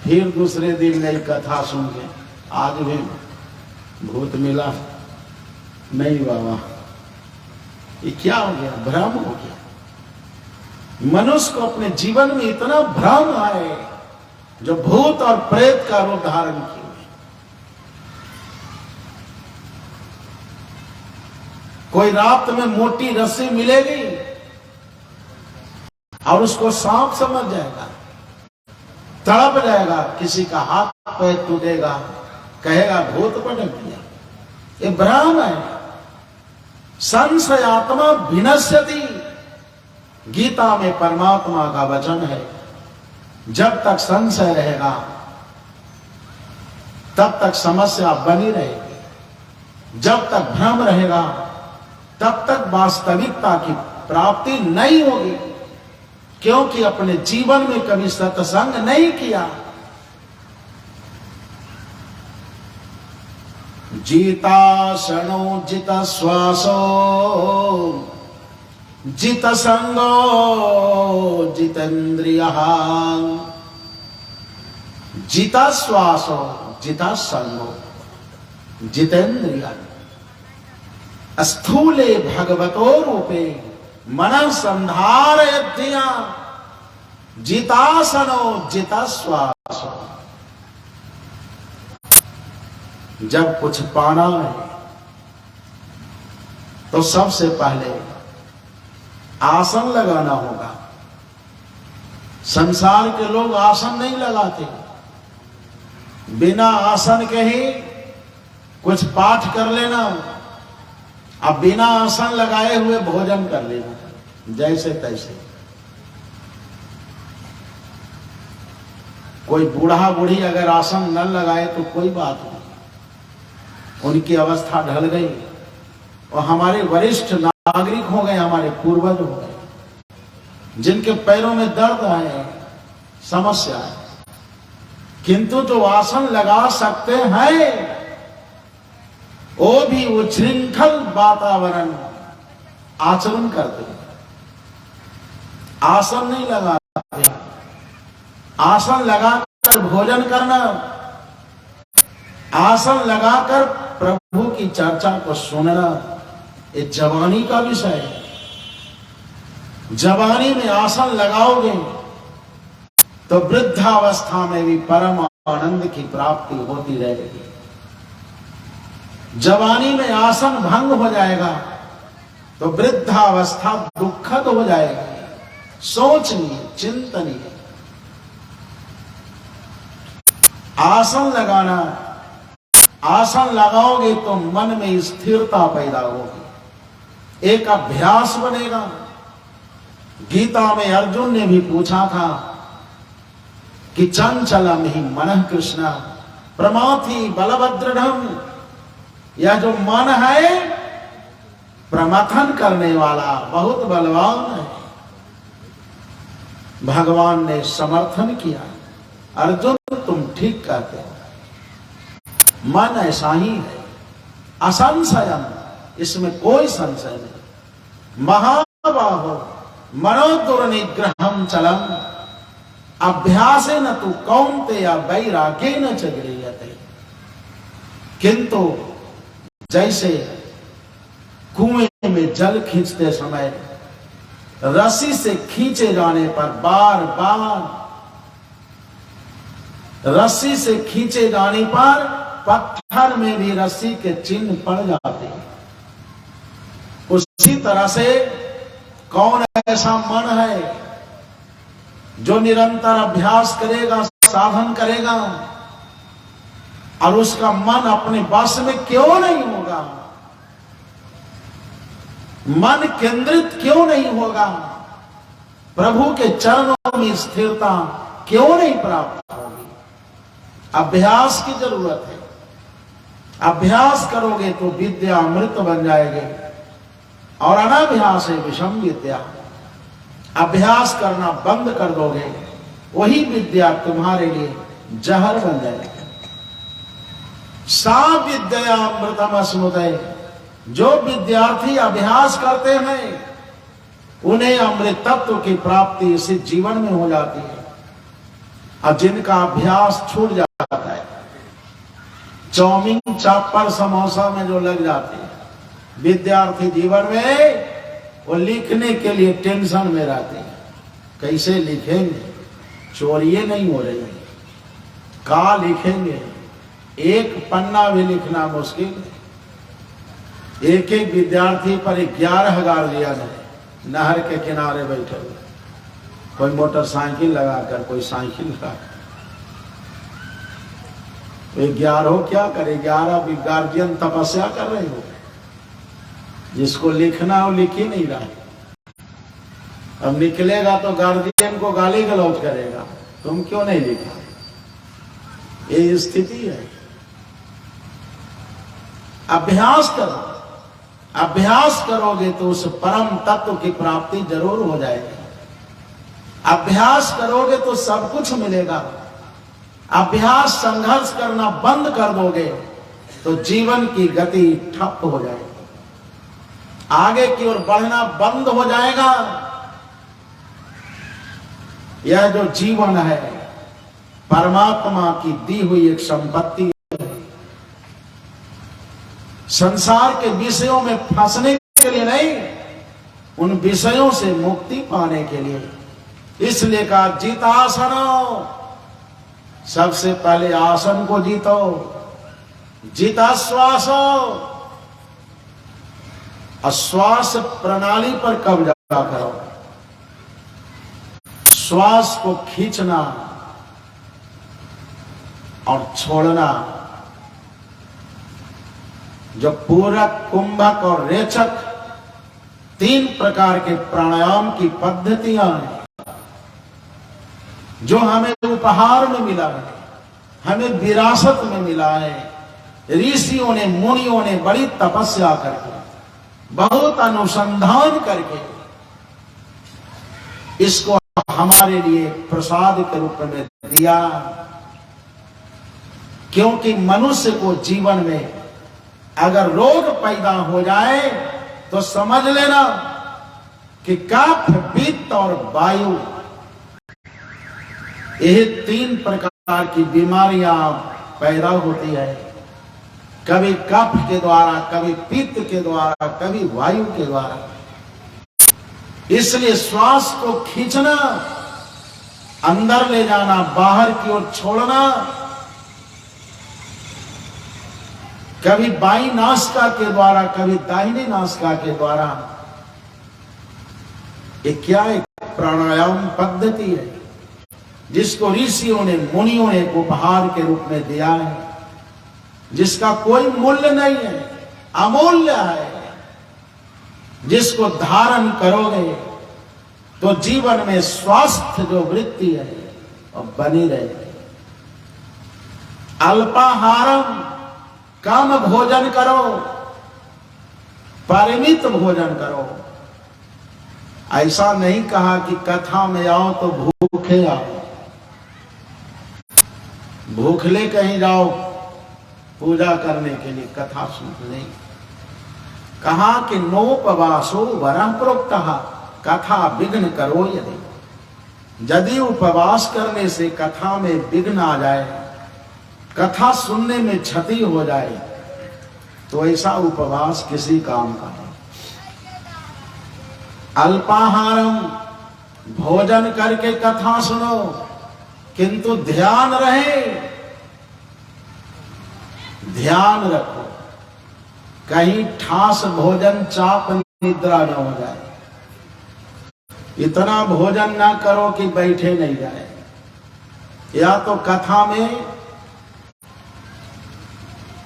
B: फिर दूसरे दिन नई कथा सुन के आज भी भूत मिला नहीं बाबा। ये क्या हो गया? भ्रम हो गया। मनुष्य को अपने जीवन में इतना भ्रम आए जो भूत और प्रेत का रूप धारण किए। कोई रात में मोटी रस्सी मिलेगी और उसको सांप समझ जाएगा, तड़प जाएगा, किसी का हाथ पैर टूटेगा, कहेगा भूत पटक दिया। ये भ्रम है। संशयात्मा विनश्यति, गीता में परमात्मा का वचन है। जब तक संशय रहेगा तब तक समस्या बनी रहेगी। जब तक भ्रम रहेगा तब तक वास्तविकता की प्राप्ति नहीं होगी, क्योंकि अपने जीवन में कभी सत्संग नहीं किया। जितासनो जित श्वासो जित संगो जितेन्द्रियः। जिता श्वासो जिता संगो जितेन्द्रियः। स्थूले भगवतो रूपे मन संधारयत्यः। जितासनो जिता श्वासो। जब कुछ पाना है तो सबसे पहले आसन लगाना होगा। संसार के लोग आसन नहीं लगाते, बिना आसन के ही कुछ पाठ कर लेना, अब बिना आसन लगाए हुए भोजन कर लेना जैसे तैसे। कोई बूढ़ा बूढ़ी अगर आसन न लगाए तो कोई बात नहीं, उनकी अवस्था ढल गई और हमारे वरिष्ठ नागरिक हो गए, हमारे पूर्वज हो गए, जिनके पैरों में दर्द आए, समस्या है, किंतु जो आसन लगा सकते हैं वो भी उच्छृंखल वातावरण आचरण करते हैं। आसन नहीं लगाते। आसन लगाकर भोजन करना, आसन लगाकर प्रभु की चर्चा को सुनना, ये जवानी का विषय है। जवानी में आसन लगाओगे तो वृद्धावस्था में भी परम आनंद की प्राप्ति होती रहेगी। जवानी में आसन भंग हो जाएगा तो वृद्धावस्था दुखद हो जाएगी, सोचनीय, चिंतनीय। आसन लगाना, आसन लगाओगे तो मन में स्थिरता पैदा होगी, एक अभ्यास बनेगा। गीता में अर्जुन ने भी पूछा था कि चंचलम ही मनः कृष्ण प्रमाथि बलभद्रढ़, यह जो मन है प्रमथन करने वाला बहुत बलवान है। भगवान ने समर्थन किया, अर्जुन तुम ठीक कहते हो, मन ऐसा ही है, असंशयम, इसमें कोई संशय नहीं। महाबाहो मनो दुर्निग्रहम चलम अभ्यासेन तु कौन्तेय वैराग्येन च गृह्यते। किंतु जैसे कुएं में जल खींचते समय रस्सी से खींचे जाने पर बार बार रस्सी से खींचे जाने पर पत्थर में भी रस्सी के चिन्ह पड़ जाते हैं, उसी तरह से कौन ऐसा मन है जो निरंतर अभ्यास करेगा, साधन करेगा, और उसका मन अपने वश में क्यों नहीं होगा, मन केंद्रित क्यों नहीं होगा, प्रभु के चरणों में स्थिरता क्यों नहीं प्राप्त होगी। अभ्यास की जरूरत है। अभ्यास करोगे तो विद्या अमृत बन जाएगी, और अनाभ्यास है विषम विद्या। अभ्यास करना बंद कर दोगे, वही विद्या तुम्हारे लिए जहर बन जाएगी। सा विद्या अमृतम स्मृतये, जो विद्यार्थी अभ्यास करते हैं उन्हें अमृत तत्व की प्राप्ति इसी जीवन में हो जाती है। और जिनका अभ्यास छूट जाता है, चाउमीन चापर समोसा में जो लग जाती है, विद्यार्थी जीवन में वो लिखने के लिए टेंशन में रहते हैं, कैसे लिखेंगे, चोरिये नहीं हो रही है, कहाँ लिखेंगे, एक पन्ना भी लिखना मुश्किल है। एक एक विद्यार्थी पर 11,000 दिया जाए, नहर के किनारे बैठे हुए, कोई मोटरसाइकिल लगाकर, कोई साइकिल लगा, 11 क्या करे, 11 भी गार्जियन तपस्या कर रहे हो, जिसको लिखना हो लिख ही नहीं रहा। अब निकलेगा तो गार्जियन को गाली गलौज करेगा, तुम क्यों नहीं लिखा। ये स्थिति है। अभ्यास करो, अभ्यास करोगे तो उस परम तत्व की प्राप्ति जरूर हो जाएगी। अभ्यास करोगे तो सब कुछ मिलेगा। अभ्यास संघर्ष करना बंद कर दोगे तो जीवन की गति ठप हो जाएगी, आगे की ओर बढ़ना बंद हो जाएगा। यह जो जीवन है परमात्मा की दी हुई एक संपत्ति है। संसार के विषयों में फंसने के लिए नहीं, उन विषयों से मुक्ति पाने के लिए। इसलिए कहा जीतासनो, सबसे पहले आसन को जीतो, जीता श्वासो, श्वास प्रणाली पर कब्जा करो। श्वास को खींचना और छोड़ना, जो पूरक, कुंभक और रेचक 3 प्रकार के प्राणायाम की पद्धतियां हैं, जो हमें उपहार में मिला है, हमें विरासत में मिला है। ऋषियों ने, मुनियों ने बड़ी तपस्या करके, बहुत अनुसंधान करके इसको हमारे लिए प्रसाद के रूप में दिया। क्योंकि मनुष्य को जीवन में अगर रोग पैदा हो जाए तो समझ लेना कि कफ, पित्त और वायु, ये 3 प्रकार की बीमारियां पैदा होती है। कभी कफ के द्वारा, कभी पित्त के द्वारा, कभी वायु के द्वारा। इसलिए श्वास को खींचना, अंदर ले जाना, बाहर की ओर छोड़ना, कभी बाई नासिका के द्वारा, कभी दाहिनी नासिका के द्वारा। ये क्या एक प्राणायाम पद्धति है जिसको ऋषियों ने, मुनियों ने उपहार के रूप में दिया है, जिसका कोई मूल्य नहीं है, अमूल्य है, जिसको धारण करोगे तो जीवन में स्वास्थ्य जो वृत्ति है और बनी रहेगी। अल्पाहारम, कम भोजन करो, परिमित भोजन करो। ऐसा नहीं कहा कि कथा में आओ तो भूखे आओ, भूखले कहीं जाओ पूजा करने के लिए, कथा सुनने। कहा कि नोपवासो वरः प्रोक्तः, कथा विघ्न करो यदि उपवास करने से कथा में विघ्न आ जाए, कथा सुनने में क्षति हो जाए, तो ऐसा उपवास किसी काम का नहीं। अल्पाहारम, भोजन करके कथा सुनो, किंतु ध्यान रहे, ध्यान रखो, कहीं ठास भोजन चाप निद्रा न हो जाए। इतना भोजन ना करो कि बैठे नहीं जाए, या तो कथा में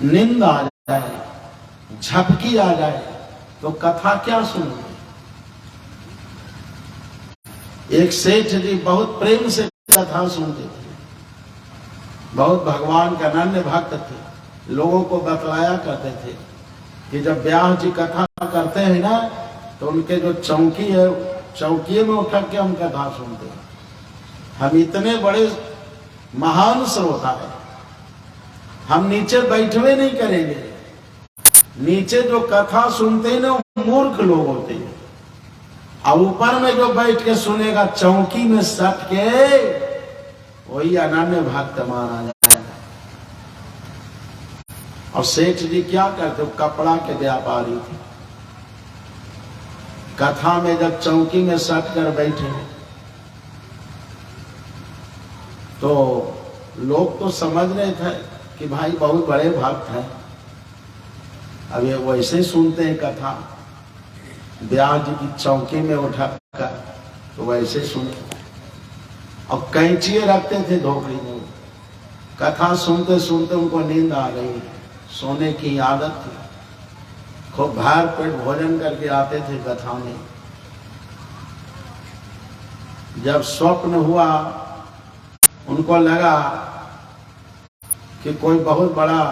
B: नींद आ जाए, झपकी आ जाए, तो कथा क्या सुनोगे। एक सेठ जी बहुत प्रेम से कथा सुनते थे, बहुत भगवान का अनन्य भक्त थे, लोगों को बतलाया करते थे कि जब ब्याह जी कथा करते हैं ना, तो उनके जो चौकी है, चौकी में उठा के हम कथा सुनते हैं। हम इतने बड़े महान श्रोता है, हम नीचे बैठवे नहीं करेंगे। नीचे जो कथा सुनते हैं ना, वो मूर्ख लोग होते हैं, और ऊपर में जो बैठ के सुनेगा चौकी में सट के, वही अनन्य भक्त माना जाएगा। और सेठ जी क्या करते, कपड़ा के व्यापारी थे। कथा में जब चौकी में सट कर बैठे तो लोग तो समझ रहे थे कि भाई बहुत बड़े भक्त हैं, अब ये वैसे सुनते हैं कथा, ब्याह जी की चौकी में उठा कर तो वैसे सुने। और कैंचिए रखते थे धोखड़ी में, कथा सुनते सुनते उनको नींद आ गई, सोने की आदत थी, खूब भर पेट भोजन करके आते थे कथा में। जब स्वप्न हुआ, उनको लगा कि कोई बहुत बड़ा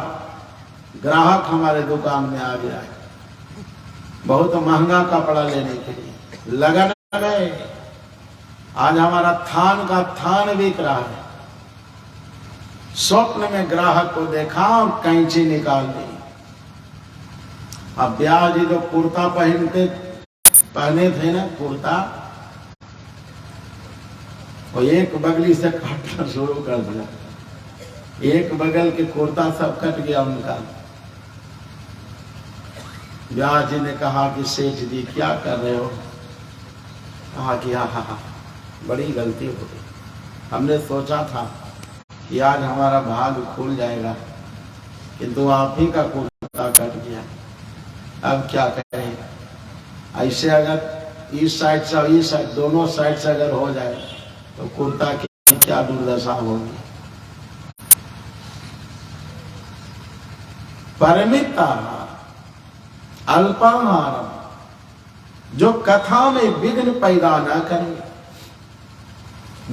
B: ग्राहक हमारे दुकान में आ गया है, बहुत महंगा कपड़ा लेने के लिए। लगन में आज हमारा थान का थान बिक रहा है। स्वप्न में ग्राहक को देखा और कैंची निकाल दी। अब ब्याह जी जो कुर्ता पहने थे ना, कुर्ता, वो एक बगली से काटना शुरू कर दिया। एक बगल के कुर्ता सब कट गया उनका। ब्याह जी ने कहा कि सेठ जी क्या कर रहे हो। कहा कि हाँ, बड़ी गलती हो गई, हमने सोचा था कि आज हमारा भाग खुल जाएगा, किंतु आप ही का कुर्ता कट गया। अब क्या करें, ऐसे अगर इस साइड से इस साइड, दोनों साइड से अगर हो जाए तो कुर्ता की क्या दुर्दशा होगी। परिमिता अल्पाहार, जो कथा में विघ्न पैदा न करे।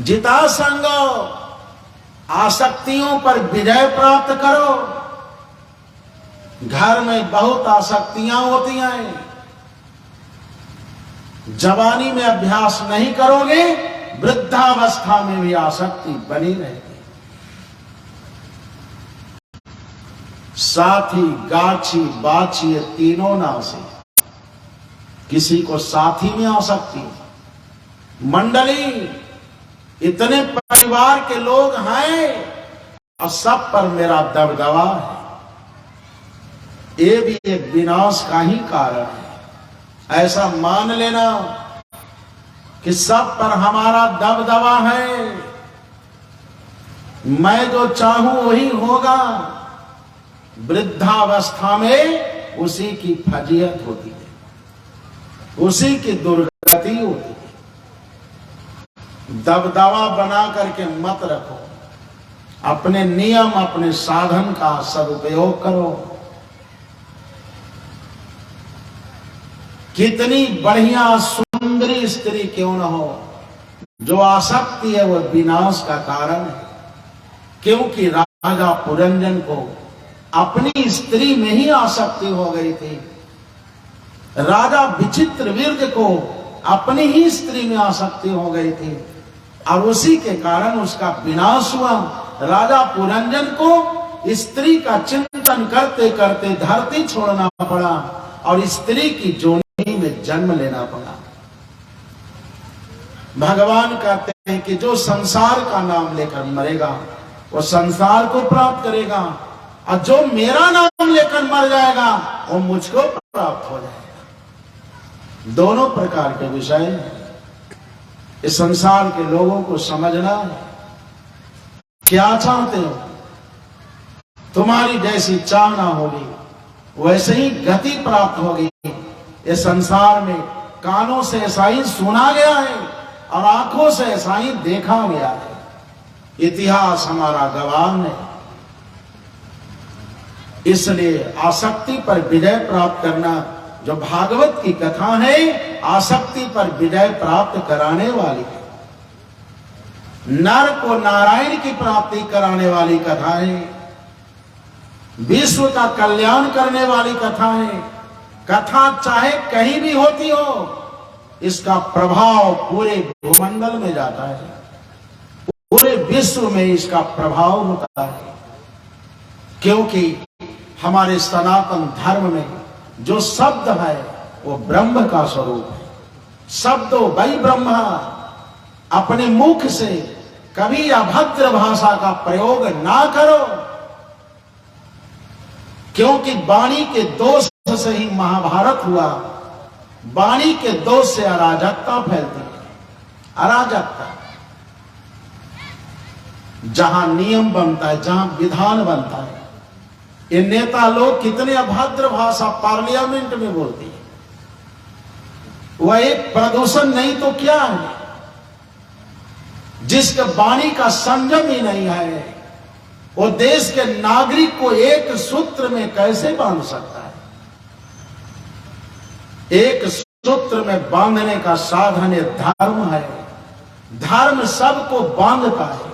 B: जिता संग, आसक्तियों पर विजय प्राप्त करो। घर में बहुत आसक्तियां होती हैं, जवानी में अभ्यास नहीं करोगे, वृद्धावस्था में भी आसक्ति बनी रहेगी। साथी, गाछी, बाछी, तीनों नासी। किसी को साथी में आसक्ति, मंडली, इतने परिवार के लोग हैं और सब पर मेरा दबदबा है, ये भी एक विनाश का ही कारण है। ऐसा मान लेना कि सब पर हमारा दबदबा है, मैं जो चाहूं वही होगा, वृद्धावस्था में उसी की फजीयत होती है, उसी की दुर्गति होती है। दबदबा बना करके मत रखो, अपने नियम अपने साधन का सदुपयोग करो। कितनी बढ़िया सुंदरी स्त्री क्यों न हो, जो आसक्ति है वह विनाश का कारण है। क्योंकि राजा पुरंजन को अपनी स्त्री में ही आसक्ति हो गई थी। राजा विचित्रवीर्य को अपनी ही स्त्री में आसक्ति हो गई थी और उसी के कारण उसका विनाश हुआ। राजा पुरंजन को स्त्री का चिंतन करते करते धरती छोड़ना पड़ा और स्त्री की जोनी में जन्म लेना पड़ा। भगवान कहते हैं कि जो संसार का नाम लेकर मरेगा वो संसार को प्राप्त करेगा और जो मेरा नाम लेकर मर जाएगा वो मुझको प्राप्त हो जाएगा। दोनों प्रकार के विषय हैं। इस संसार के लोगों को समझना है, क्या चाहते हो। तुम्हारी जैसी चाहना होगी वैसे ही गति प्राप्त होगी। इस संसार में कानों से ऐसा ही सुना गया है और आंखों से ऐसा ही देखा गया है। इतिहास हमारा गवाह है। इसलिए आसक्ति पर विजय प्राप्त करना, जो भागवत की कथा है, आसक्ति पर विजय प्राप्त कराने वाली है। नर को नारायण की प्राप्ति कराने वाली कथा है। विश्व का कल्याण करने वाली कथा है। कथा चाहे कहीं भी होती हो, इसका प्रभाव पूरे भूमंडल में जाता है, पूरे विश्व में इसका प्रभाव होता है। क्योंकि हमारे सनातन धर्म में जो शब्द है वो ब्रह्म का स्वरूप है। शब्दो वही ब्रह्म। अपने मुख से कभी अभद्र भाषा का प्रयोग ना करो, क्योंकि वाणी के दोष से ही महाभारत हुआ। वाणी के दोष से अराजकता फैलती है। अराजकता, जहां नियम बनता है, जहां विधान बनता है, ये नेता लोग कितने अभद्र भाषा पार्लियामेंट में बोलती है। वह एक प्रदूषण नहीं तो क्या है। जिसके वाणी का संयम ही नहीं है, वो देश के नागरिक को एक सूत्र में कैसे बांध सकता है। एक सूत्र में बांधने का साधन धर्म है। धर्म सबको बांधता है।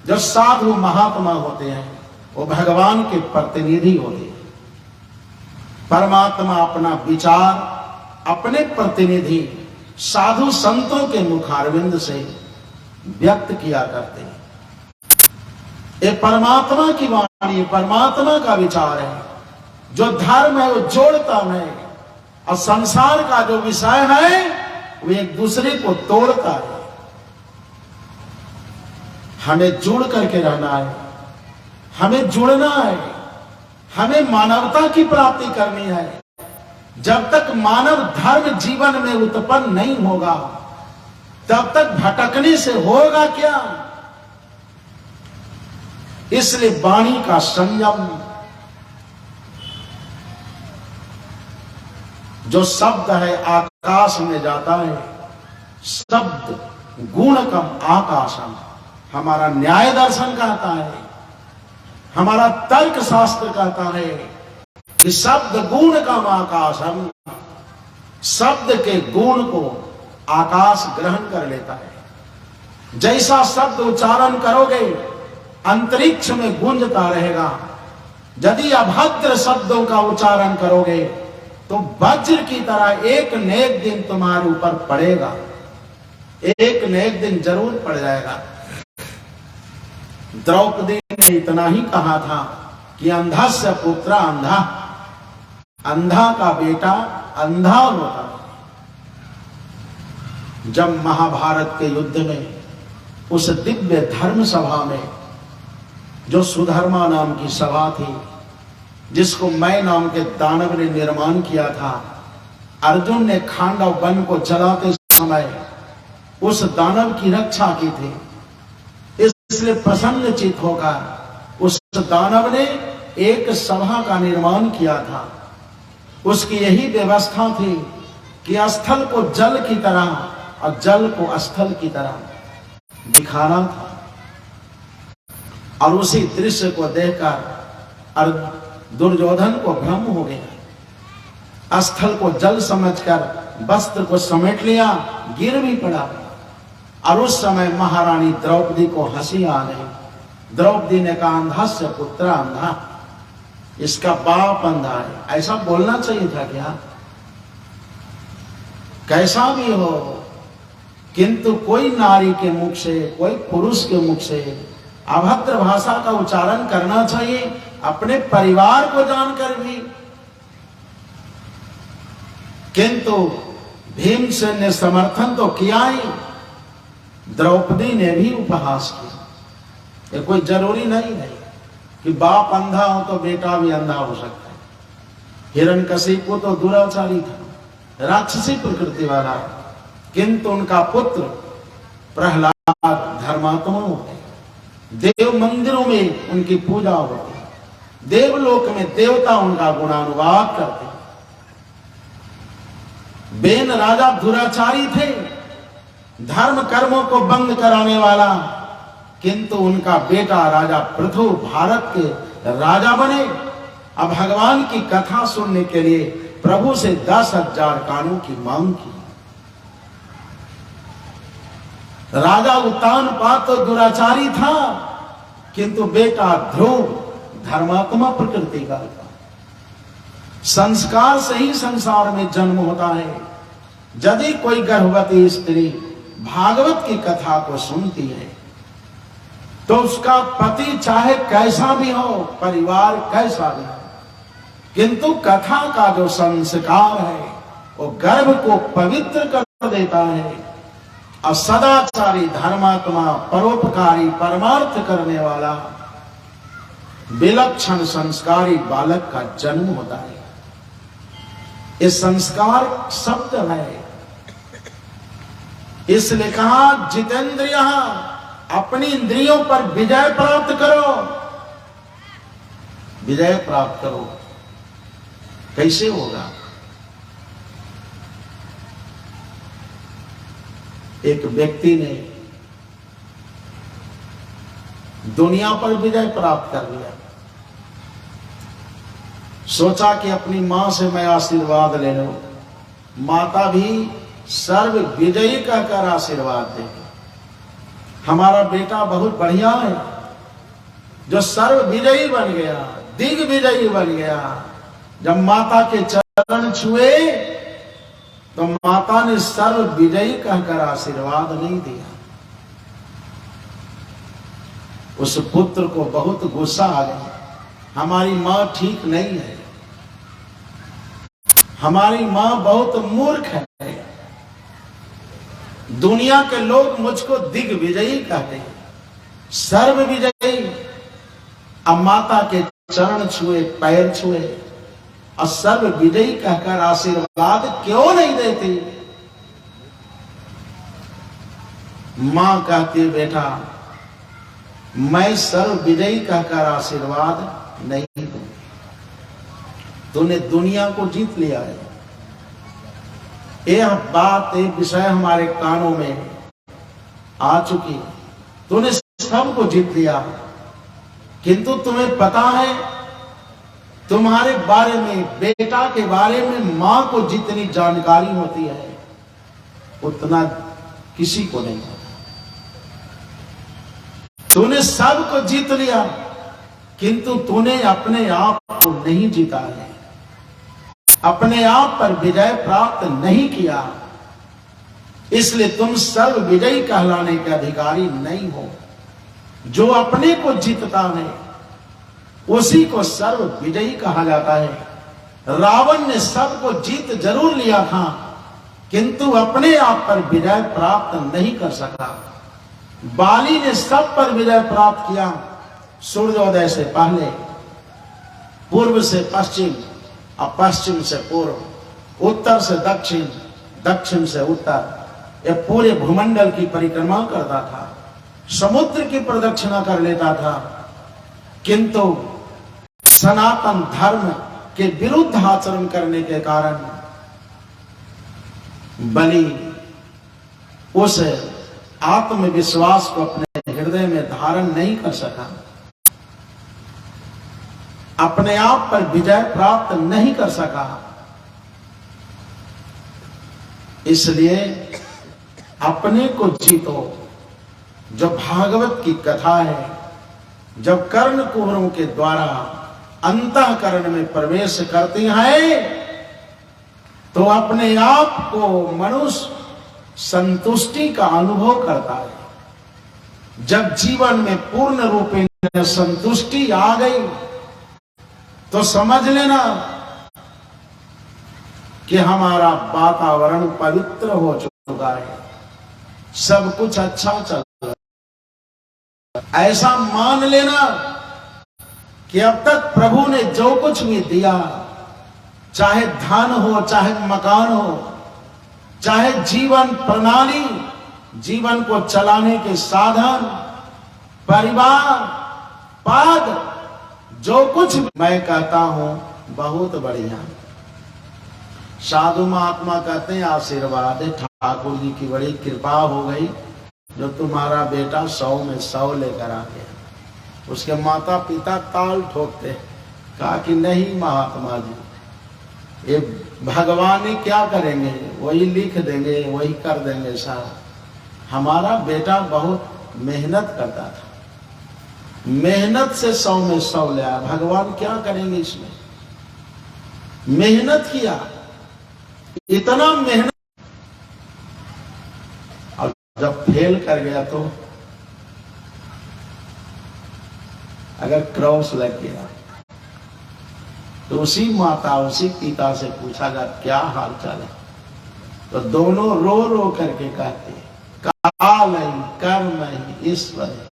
B: जो साधु महात्मा होते हैं वो भगवान के प्रतिनिधि होते हैं। परमात्मा अपना विचार अपने प्रतिनिधि साधु संतों के मुखारविंद से व्यक्त किया करते हैं। ये परमात्मा की वाणी, परमात्मा का विचार है। जो धर्म है वो जोड़ता है और संसार का जो विषय है वो एक दूसरे को तोड़ता है। हमें जुड़ करके रहना है, हमें जुड़ना है, हमें मानवता की प्राप्ति करनी है। जब तक मानव धर्म जीवन में उत्पन्न नहीं होगा तब तक भटकने से होगा क्या। इसलिए वाणी का संयम, जो शब्द है आकाश में जाता है। शब्द गुणकम आकाशम, हमारा न्याय दर्शन कहता है, हमारा तर्क शास्त्र कहता है कि शब्द गुण का आकाशम। शब्द के गुण को आकाश ग्रहण कर लेता है। जैसा शब्द उच्चारण करोगे अंतरिक्ष में गूंजता रहेगा। यदि अभद्र शब्दों का उच्चारण करोगे तो वज्र की तरह एक न एक दिन तुम्हारे ऊपर पड़ेगा। एक न एक दिन जरूर पड़ जाएगा। द्रौपदी ने इतना ही कहा था कि अंधा से पुत्र अंधा, अंधा का बेटा अंधा होता है। जब महाभारत के युद्ध में उस दिव्य धर्म सभा में, जो सुधर्मा नाम की सभा थी, जिसको मैं नाम के दानव ने निर्माण किया था, अर्जुन ने खांडव वन को जलाते समय उस दानव की रक्षा की थी। इसलिए प्रसन्नचित होकर उस दानव ने एक सभा का निर्माण किया था। उसकी यही व्यवस्था थी कि स्थल को जल की तरह और जल को स्थल की तरह दिखाना था। और उसी दृश्य को देखकर दुर्योधन को भ्रम हो गया। स्थल को जल समझकर वस्त्र को समेट लिया, गिर भी पड़ा। और उस समय महारानी द्रौपदी को हंसी आ गई। द्रौपदी ने कहा, अंधा से पुत्र अंधा, इसका बाप अंधा है। ऐसा बोलना चाहिए था क्या? कैसा भी हो, किंतु कोई नारी के मुख से, कोई पुरुष के मुख से अभद्र भाषा का उच्चारण करना चाहिए, अपने परिवार को जानकर भी। किंतु भीमसेन ने समर्थन तो किया ही, द्रौपदी ने भी उपहास किया। ये कोई जरूरी नहीं है कि बाप अंधा हो तो बेटा भी अंधा हो सकता है। हिरण्यकशिपु तो दुराचारी था, राक्षसी प्रकृति वाला, किंतु उनका पुत्र प्रहलाद धर्मात्मा होते। देव मंदिरों में उनकी पूजा होती, देवलोक में देवता उनका गुणानुवाद करते। बेन राजा दुराचारी थे, धर्म कर्मों को बंद कराने वाला, किंतु उनका बेटा राजा पृथु भारत के राजा बने। अब भगवान की कथा सुनने के लिए प्रभु से 10,000 कानों की मांग की। राजा उत्तानपाद तो दुराचारी था, किंतु बेटा ध्रुव धर्मात्मा प्रकृति का था। संस्कार से ही संसार में जन्म होता है। यदि कोई गर्भवती स्त्री भागवत की कथा को सुनती है तो उसका पति चाहे कैसा भी हो, परिवार कैसा भी हो, किंतु कथा का जो संस्कार है वो गर्भ को पवित्र कर देता है। और सदाचारी, धर्मात्मा, परोपकारी, परमार्थ करने वाला विलक्षण संस्कारी बालक का जन्म होता है। ये संस्कार शब्द है, इसलिए कहा जितेंद्रिय, अपनी इंद्रियों पर विजय प्राप्त करो। विजय प्राप्त करो, कैसे होगा? एक व्यक्ति ने दुनिया पर विजय प्राप्त कर लिया, सोचा कि अपनी मां से मैं आशीर्वाद ले लूं। माता भी सर्व विजयी कहकर आशीर्वाद देगी। हमारा बेटा बहुत बढ़िया है, जो सर्व विजयी बन गया, दिग्विजयी बन गया। जब माता के चरण छुए तो माता ने सर्व विजयी कहकर आशीर्वाद नहीं दिया। उस पुत्र को बहुत गुस्सा आ गया, हमारी मां ठीक नहीं है, हमारी मां बहुत मूर्ख है। दुनिया के लोग मुझको दिग्विजयी कहते हैं, सर्व विजयी। अब माता के चरण छुए, पैर छुए और सर्व विजयी कहकर आशीर्वाद क्यों नहीं देती? मां कहती, बेटा मैं सर्व विजयी कहकर आशीर्वाद नहीं दूं, तूने दुनिया को जीत लिया है। यह बात, एक विषय हमारे कानों में आ चुकी, तूने सबको जीत लिया, किंतु तुम्हें पता है तुम्हारे बारे में, बेटा के बारे में मां को जितनी जानकारी होती है उतना किसी को नहीं होता। तूने सबको जीत लिया, किंतु तूने अपने आप को नहीं जीता है, अपने आप पर विजय प्राप्त नहीं किया। इसलिए तुम सर्व विजयी कहलाने के अधिकारी नहीं हो। जो अपने को जीतता है उसी को सर्व विजयी कहा जाता है। रावण ने सबको जीत जरूर लिया था, किंतु अपने आप पर विजय प्राप्त नहीं कर सका। बाली ने सब पर विजय प्राप्त किया, सूर्योदय से पहले, पूर्व से पश्चिम और पश्चिम से पूर्व, उत्तर से दक्षिण, दक्षिण से उत्तर। यह पूरे भूमंडल की परिक्रमा करता था, समुद्र की प्रदक्षिणा कर लेता था, किंतु सनातन धर्म के विरुद्ध आचरण करने के कारण बलि उस आत्मविश्वास को अपने हृदय में धारण नहीं कर सका, अपने आप पर विजय प्राप्त नहीं कर सका। इसलिए अपने को जीतो। जो भागवत की कथा है, जब कर्ण कुंवरों के द्वारा अंतःकरण में प्रवेश करती हैं तो अपने आप को मनुष्य संतुष्टि का अनुभव करता है। जब जीवन में पूर्ण रूप में संतुष्टि आ गई तो समझ लेना कि हमारा वातावरण पवित्र हो चुका है, सब कुछ अच्छा चल रहा है। ऐसा मान लेना कि अब तक प्रभु ने जो कुछ भी दिया, चाहे धन हो, चाहे मकान हो, चाहे जीवन प्रणाली, जीवन को चलाने के साधन, परिवार, पद, जो कुछ मैं कहता हूं बहुत बढ़िया। साधु महात्मा कहते हैं आशीर्वाद ठाकुर जी की बड़ी कृपा हो गई जो तुम्हारा बेटा 100 में 100 लेकर आ गया। उसके माता पिता ताल ठोकते, कहा कि नहीं महात्मा जी, ये भगवान ही क्या करेंगे, वही लिख देंगे, वही कर देंगे साहब। हमारा बेटा बहुत मेहनत करता था, मेहनत से 100 में 100 ले आया, भगवान क्या करेंगे इसमें। मेहनत किया, इतना मेहनत, और जब फेल कर गया तो अगर क्रॉस लग गया तो उसी माता उसी पिता से पूछा जा क्या हाल चाल है, तो दोनों रो रो करके कहते काल है, कर्म है, ईश्वर है,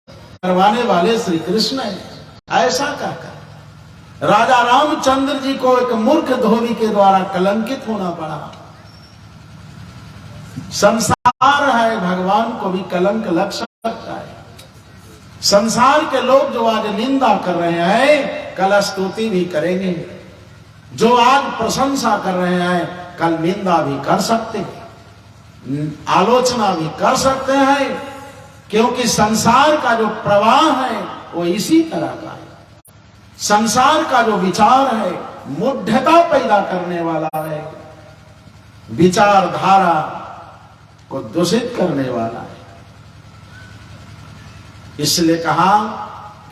B: करवाने वाले श्री कृष्ण है। ऐसा कहकर राजा रामचंद्र जी को एक मूर्ख धोबी के द्वारा कलंकित होना पड़ा। संसार है, भगवान को भी कलंक लग सकता है। संसार के लोग जो आज निंदा कर रहे हैं कल स्तुति भी करेंगे, जो आज प्रशंसा कर रहे हैं कल निंदा भी कर सकते हैं, आलोचना भी कर सकते हैं, क्योंकि संसार का जो प्रवाह है वो इसी तरह का है। संसार का जो विचार है मूढ़ता पैदा करने वाला है, विचारधारा को दूषित करने वाला है। इसलिए कहा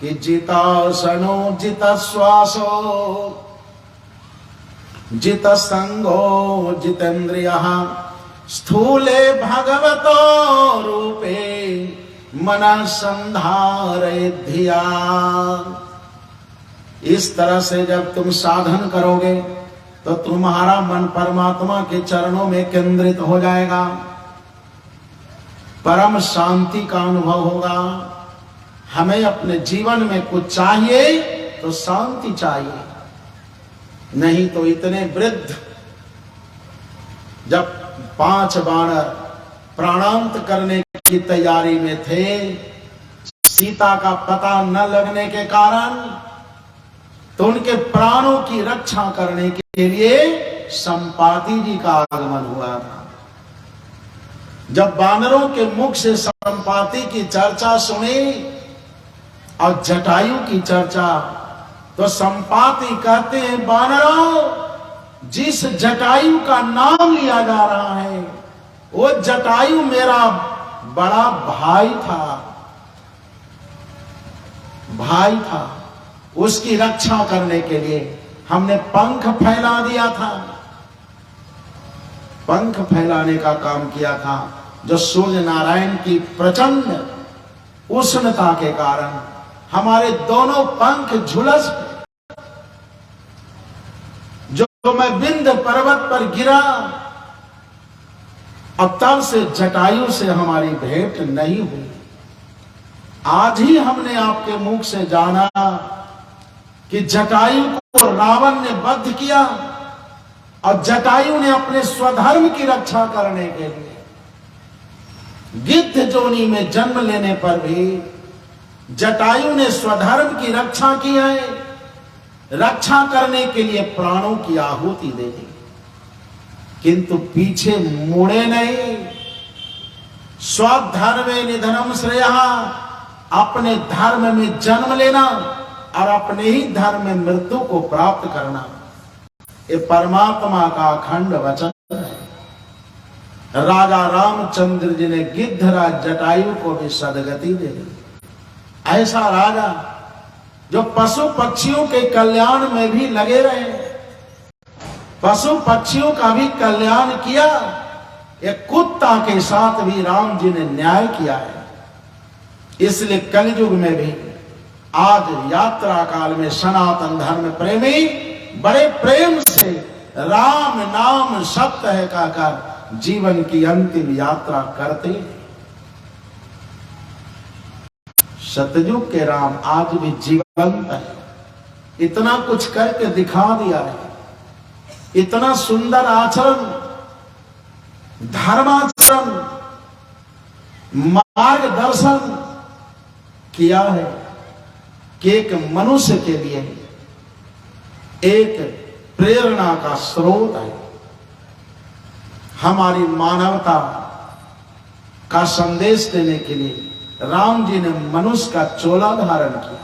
B: कि जिता सनो जित श्वासो जित संगो जितेन्द्रिय स्थूले भगवतो रूपे मन संधारे धिया। इस तरह से जब तुम साधन करोगे तो तुम्हारा मन परमात्मा के चरणों में केंद्रित हो जाएगा, परम शांति का अनुभव होगा। हमें अपने जीवन में कुछ चाहिए तो शांति चाहिए, नहीं तो इतने वृद्ध जब 5 बाणर प्राणांत करने की तैयारी में थे, सीता का पता न लगने के कारण तो उनके प्राणों की रक्षा करने के लिए संपाति जी का आगमन हुआ था। जब बानरों के मुख से संपाति की चर्चा सुनी और जटायु की चर्चा, तो संपाति कहते हैं बानरों, जिस जटायु का नाम लिया जा रहा है वो जटायु मेरा बड़ा भाई था, उसकी रक्षा करने के लिए हमने पंख फैला दिया था, पंख फैलाने का काम किया था, जो सूर्य नारायण की प्रचंड उष्णता के कारण हमारे दोनों पंख झुलस गए। जो मैं विंध्य पर्वत पर गिरा, अब तब से जटायु से हमारी भेंट नहीं हुई। आज ही हमने आपके मुख से जाना कि जटायु को रावण ने वध किया और जटायु ने अपने स्वधर्म की रक्षा करने के लिए गिद्ध जोनी में जन्म लेने पर भी जटायु ने स्वधर्म की रक्षा की है। रक्षा करने के लिए प्राणों की आहुति दे दी, किंतु पीछे मुड़े नहीं। स्वधर्मे निधनम श्रेयः, अपने धर्म में जन्म लेना और अपने ही धर्म में मृत्यु को प्राप्त करना, ये परमात्मा का अखंड वचन है। राजा रामचंद्र जी ने गिद्धराज जटायु को भी सदगति दे दी। ऐसा राजा जो पशु पक्षियों के कल्याण में भी लगे रहे, पशु पक्षियों का भी कल्याण किया। एक कुत्ता के साथ भी राम जी ने न्याय किया है। इसलिए कलयुग में भी आज यात्रा काल में सनातन धर्म प्रेमी बड़े प्रेम से राम नाम सत्य है कहकर जीवन की अंतिम यात्रा करते हैं। सतयुग के राम आज भी जीवंत है, इतना कुछ करके दिखा दिया है, इतना सुंदर आचरण, धर्माचरण, मार्गदर्शन किया है कि एक मनुष्य के लिए एक प्रेरणा का स्रोत है। हमारी मानवता का संदेश देने के लिए राम जी ने मनुष्य का चोला धारण किया।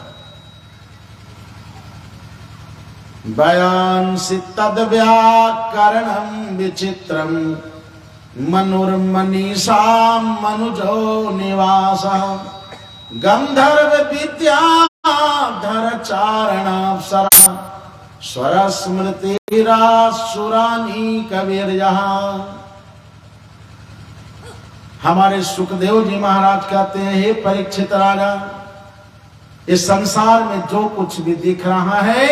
B: बयांसि तद व्याकरणं विचित्रं मनुर्मनीषा मनुजो निवासः गंधर्व विद्याधर चारणाप्सरा स्वर स्मृतिरा सुरानी कबीरजः। हमारे सुखदेव जी महाराज कहते हैं, हे परीक्षित राजा, इस संसार में जो कुछ भी दिख रहा है,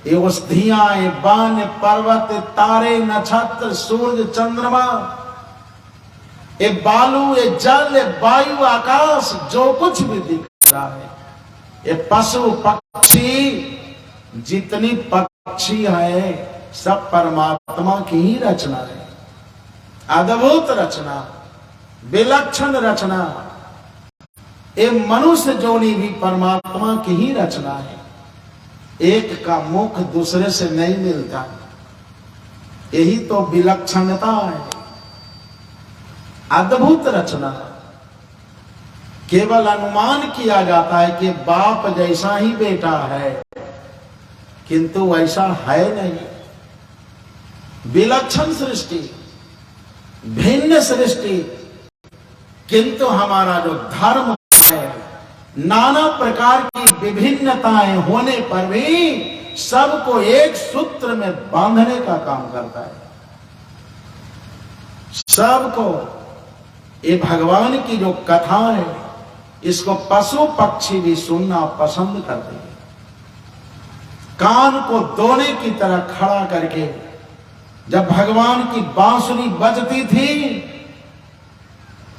B: ये औषधियां, ये वन, पर्वत, तारे, नक्षत्र, सूर्य, चंद्रमा, ये बालू, ये जल, ये वायु, आकाश, जो कुछ भी दिख रहा है, ये पशु पक्षी, जितनी पक्षी है सब परमात्मा की ही रचना है। अद्भुत रचना, विलक्षण रचना। ये मनुष्य जोनी भी परमात्मा की ही रचना है। एक का मुख दूसरे से नहीं मिलता, यही तो विलक्षणता है, अद्भुत रचना। केवल अनुमान किया जाता है कि बाप जैसा ही बेटा है, किंतु वैसा है नहीं। विलक्षण सृष्टि, भिन्न सृष्टि, किंतु हमारा जो धर्म है, नाना प्रकार की विभिन्नताएं होने पर भी सबको एक सूत्र में बांधने का काम करता है। सबको, ये भगवान की जो कथा है, इसको पशु पक्षी भी सुनना पसंद करते हैं। कान को दोने की तरह खड़ा करके जब भगवान की बांसुरी बजती थी,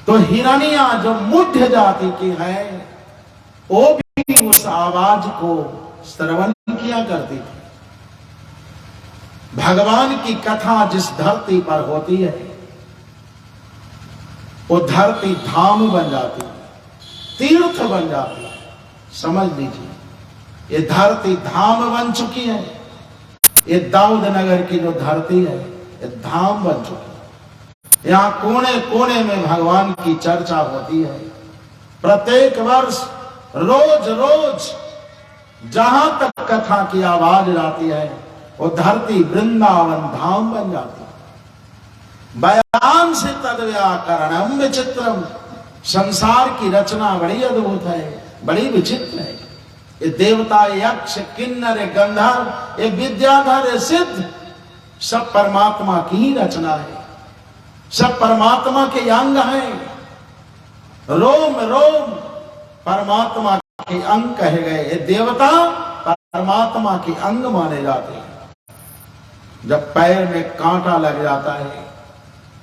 B: तो हिरनिया जो मुढ़ जाति की है, वो भी उस आवाज को श्रवण किया करती थी। भगवान की कथा जिस धरती पर होती है, वो धरती धाम बन जाती है, तीर्थ बन जाती है। समझ लीजिए, ये धरती धाम बन चुकी है। ये दाऊद नगर की जो धरती है, ये धाम बन चुकी है। यहाँ कोने कोने में भगवान की चर्चा होती है। प्रत्येक वर्ष रोज रोज जहां तक कथा की आवाज जाती है, वो धरती वृंदावन धाम बन जाती है। बयान से तद व्याकरणम विचित्रम। संसार की रचना बड़ी अद्भुत है, बड़ी विचित्र है। ये देवता, यक्ष, किन्नर, गंधर्व, ये विद्याधर, ये सिद्ध, सब परमात्मा की ही रचना है। सब परमात्मा के अंग हैं। रोम रोम परमात्मा के अंग कहे गए। ये देवता परमात्मा के अंग माने जाते हैं। जब पैर में कांटा लग जाता है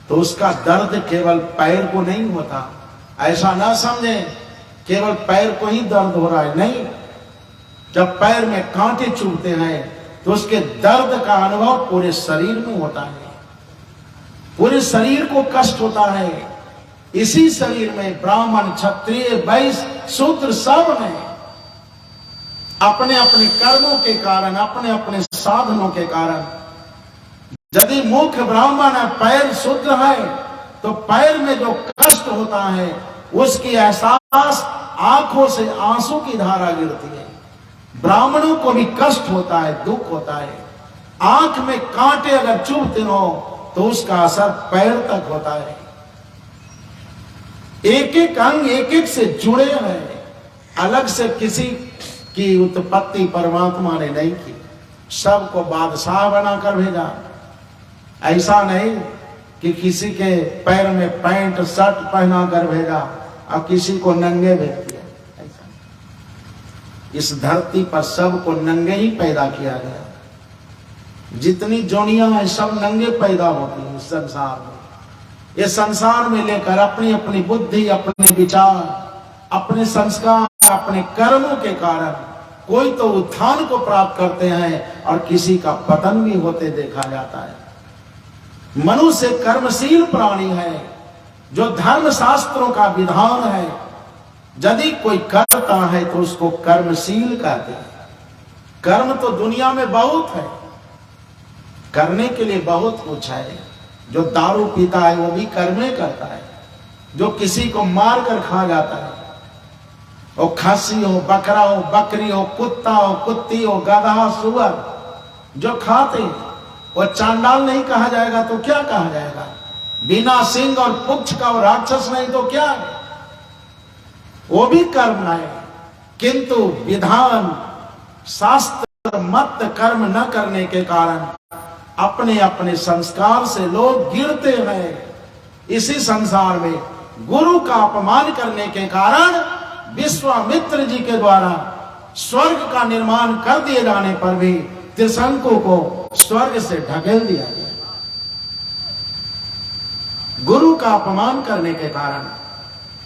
B: तो उसका दर्द केवल पैर को नहीं होता। ऐसा ना समझे केवल पैर को ही दर्द हो रहा है, नहीं। जब पैर में कांटे चुभते हैं तो उसके दर्द का अनुभव पूरे शरीर में होता है। पूरे शरीर को कष्ट होता है। इसी शरीर में ब्राह्मण, क्षत्रिय, वैश्य, शूद्र सब हैं। अपने अपने कर्मों के कारण, अपने अपने साधनों के कारण। यदि मुख ब्राह्मण है, पैर शूद्र है, तो पैर में जो कष्ट होता है उसकी एहसास आंखों से आंसू की धारा गिरती है। ब्राह्मणों को भी कष्ट होता है, दुख होता है। आंख में कांटे अगर चुभते हो तो उसका असर पैर तक होता है। एक एक अंग एक एक से जुड़े हैं, अलग से किसी की उत्पत्ति परमात्मा ने नहीं की। सबको बादशाह बनाकर भेजा। ऐसा नहीं कि किसी के पैर में पैंट शर्ट पहना कर भेजा और किसी को नंगे भेज दिया। ऐसा इस धरती पर सबको नंगे ही पैदा किया गया। जितनी जोनियां हैं सब नंगे पैदा होती हैं इस संसार में। ये संसार में लेकर अपनी अपनी बुद्धि, अपने विचार, अपने संस्कार, अपने कर्मों के कारण कोई तो उत्थान को प्राप्त करते हैं और किसी का पतन भी होते देखा जाता है। मनुष्य कर्मशील प्राणी है, जो धर्म शास्त्रों का विधान है। यदि कोई करता है तो उसको कर्मशील कहते हैं। कर्म तो दुनिया में बहुत है, करने के लिए बहुत कुछ है। जो दारू पीता है वो भी कर्मे करता है। जो किसी को मार कर खा जाता है, वो खस्सी हो, बकरा हो, बकरी हो, कुत्ता हो, कुत्ती हो, गधा, सुअर, जो खाते हैं वो चांडाल नहीं कहा जाएगा तो क्या कहा जाएगा? बिना सिंह और पुच्छ का वो राक्षस नहीं तो क्या है? वो भी कर्म है। किंतु विधान शास्त्र मत कर्म न करने के कारण अपने अपने संस्कार से लोग गिरते हैं। इसी संसार में गुरु का अपमान करने के कारण विश्वामित्र जी के द्वारा स्वर्ग का निर्माण कर दिए जाने पर भी त्रिशंकु को स्वर्ग से ढकेल दिया गया। गुरु का अपमान करने के कारण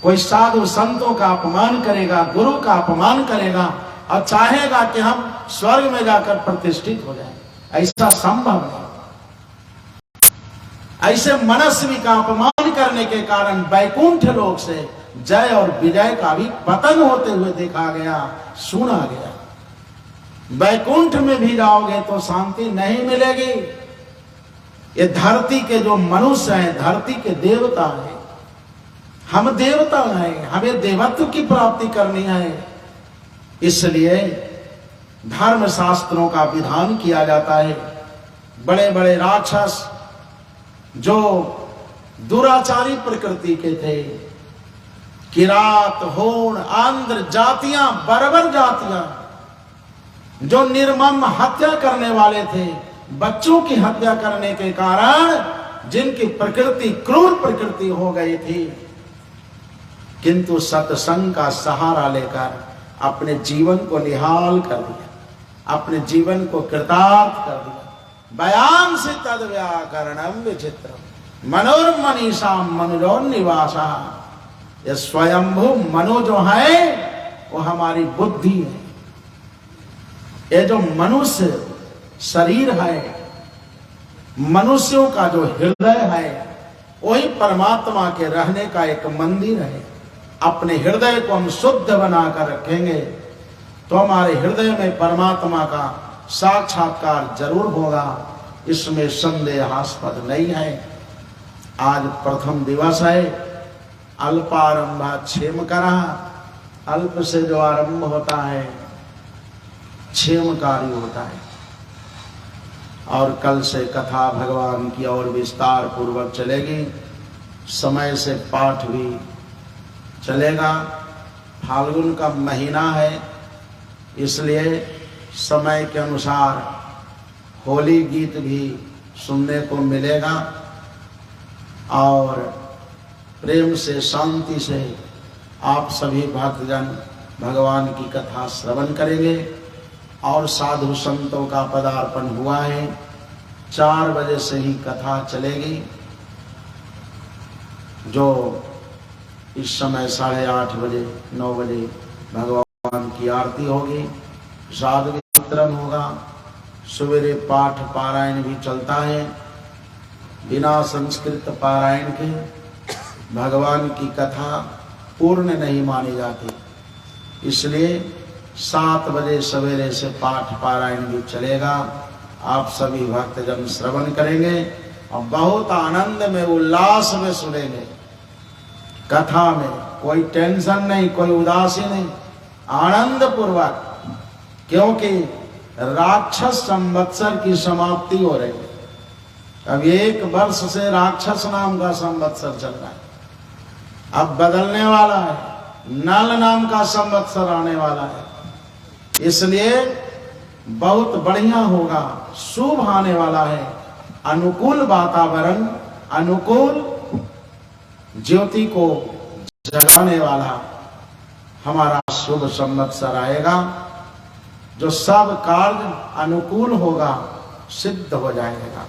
B: कोई साधु संतों का अपमान करेगा, गुरु का अपमान करेगा और चाहेगा कि हम स्वर्ग में जाकर प्रतिष्ठित हो जाएं। ऐसा संभव नहीं। ऐसे मनस्वी का अपमान करने के कारण वैकुंठ लोक से जय और विजय का भी पतन होते हुए देखा गया, सुना गया। वैकुंठ में भी जाओगे तो शांति नहीं मिलेगी। ये धरती के जो मनुष्य हैं, धरती के देवता हैं। हम देवता हैं, हमें देवत्व की प्राप्ति करनी है। इसलिए धर्म शास्त्रों का विधान किया जाता है। बड़े बड़े राक्षस जो दुराचारी प्रकृति के थे, किरात, होण, आंध्र जातियां, बर्बर जातियां, जो निर्मम हत्या करने वाले थे, बच्चों की हत्या करने के कारण जिनकी प्रकृति क्रूर प्रकृति हो गई थी, किंतु सत्संग का सहारा लेकर अपने जीवन को निहाल कर दिया, अपने जीवन को कृतार्थ कर दिया। बयान से तद व्याकरणम विचित्रम मनोर्मनीषाम मनुजोन्निवासा। ये स्वयंभू मनो जो है वो हमारी बुद्धि है। ये जो मनुष्य शरीर है, मनुष्यों का जो हृदय है, वही परमात्मा के रहने का एक मंदिर है। अपने हृदय को हम शुद्ध बनाकर रखेंगे तो हमारे हृदय में परमात्मा का साक्षात्कार जरूर होगा। इसमें संदेहास्पद नहीं है। आज प्रथम दिवस है। अल्पारंभा क्षेम करा। अल्प से जो आरंभ होता है क्षेमकारी होता है। और कल से कथा भगवान की और विस्तार पूर्वक चलेगी। समय से पाठ भी चलेगा। फाल्गुन का महीना है, इसलिए समय के अनुसार होली गीत भी सुनने को मिलेगा और प्रेम से, शांति से आप सभी भक्तजन भगवान की कथा श्रवण करेंगे। और साधु संतों का पदार्पण हुआ है। 4 बजे से ही कथा चलेगी। जो इस समय 8:30 बजे 9 बजे भगवान की आरती होगी, प्रसाद वितरण होगा। सवेरे पाठ पारायण भी चलता है। बिना संस्कृत पारायण के भगवान की कथा पूर्ण नहीं मानी जाती। इसलिए 7 बजे सवेरे से पाठ पारायण भी चलेगा। आप सभी भक्तजन श्रवण करेंगे और बहुत आनंद में उल्लास में सुनेंगे। कथा में कोई टेंशन नहीं, कोई उदासी नहीं, आनंद पूर्वक, क्योंकि राक्षस संवत्सर की समाप्ति हो रही है। अब 1 वर्ष से राक्षस नाम का संवत्सर चल रहा है, अब बदलने वाला है, नल नाम का संवत्सर आने वाला है। इसलिए बहुत बढ़िया होगा, शुभ आने वाला है। अनुकूल वातावरण, अनुकूल ज्योति को जगाने वाला हमारा शुभ संवत्सर आएगा, जो सब कार्य अनुकूल होगा, सिद्ध हो जाएगा।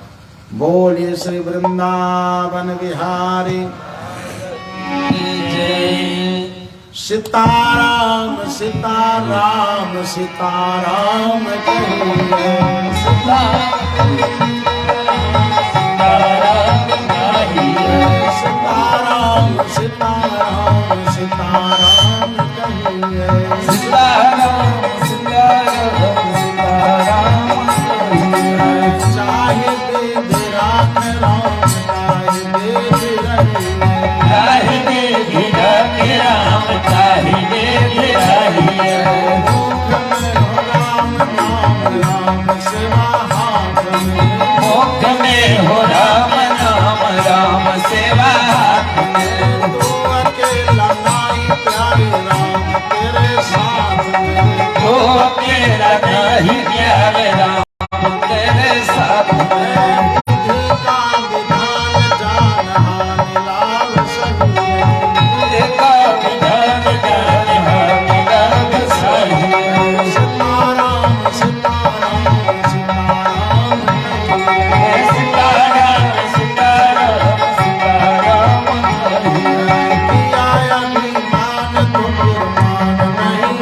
B: बोलिए श्री वृंदावन बिहारी सीताराम सीताराम सीताराम कहिए। सीताराम सीताराम सीताराम कहिए।
C: सीताराम सीताराम सीताराम कहिए।
B: चाहे वेद राख राम चाहे वेद रहिए।
C: चाहे वेद राख राम चाहे वेद रहिए।
B: मुख में हो राम नाम राम सेवा हाथ में।
C: मुख में हो राम नाम राम सेवा हाथ में।
B: तू अकेला नाई प्यारे राम तेरे साथ में।
C: तो तेरा नहीं प्यार राम तेरे साथ में।
B: बुद्धि का विधान जान हानि लाभ सहिए।
C: का विधान जान हानि लाभ सहिए।
B: सीताराम सीताराम सीताराम कहिए।
C: सीताराम सीताराम सीताराम कहिए।
B: किया अभिमान तो फिर मान नहीं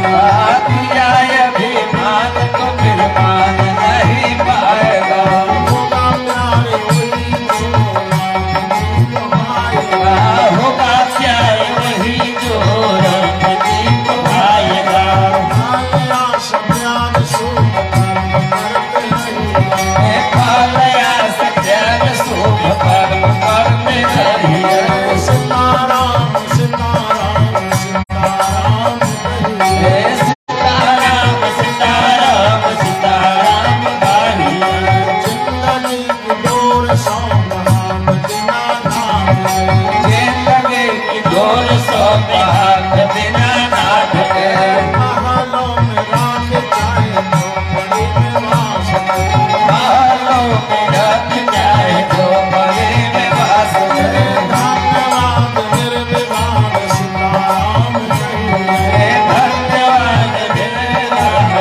B: पाएगा।
C: किया अभिमान तो फिर मान नहीं पाएगा।
B: होगा प्यारे वही जो राम जी को पाएगा।
C: होगा प्यार वही जो राम जी को पाएगा।
B: आया सब ज्ञान शुभ कर्म करते रहिए।
C: पालया सत्याग शुभ कर्म करते रहिए।
B: सीताराम सीताराम सीताराम कहिए।
C: सीताराम सीताराम सीताराम कहिए।
B: जिंदगी की डोर सौंभाग बिना नाम है।
C: जिंदगी की डोर सौ भाग बिना नाथ के।
B: महलों में राख जाए तो बड़ी में वास है।
C: महलों में रख जाए तो बड़े में वास करे।
B: धन्यवाद निर्विवाद सीताराम कहिए।
C: धन्यवाद धन्यवाद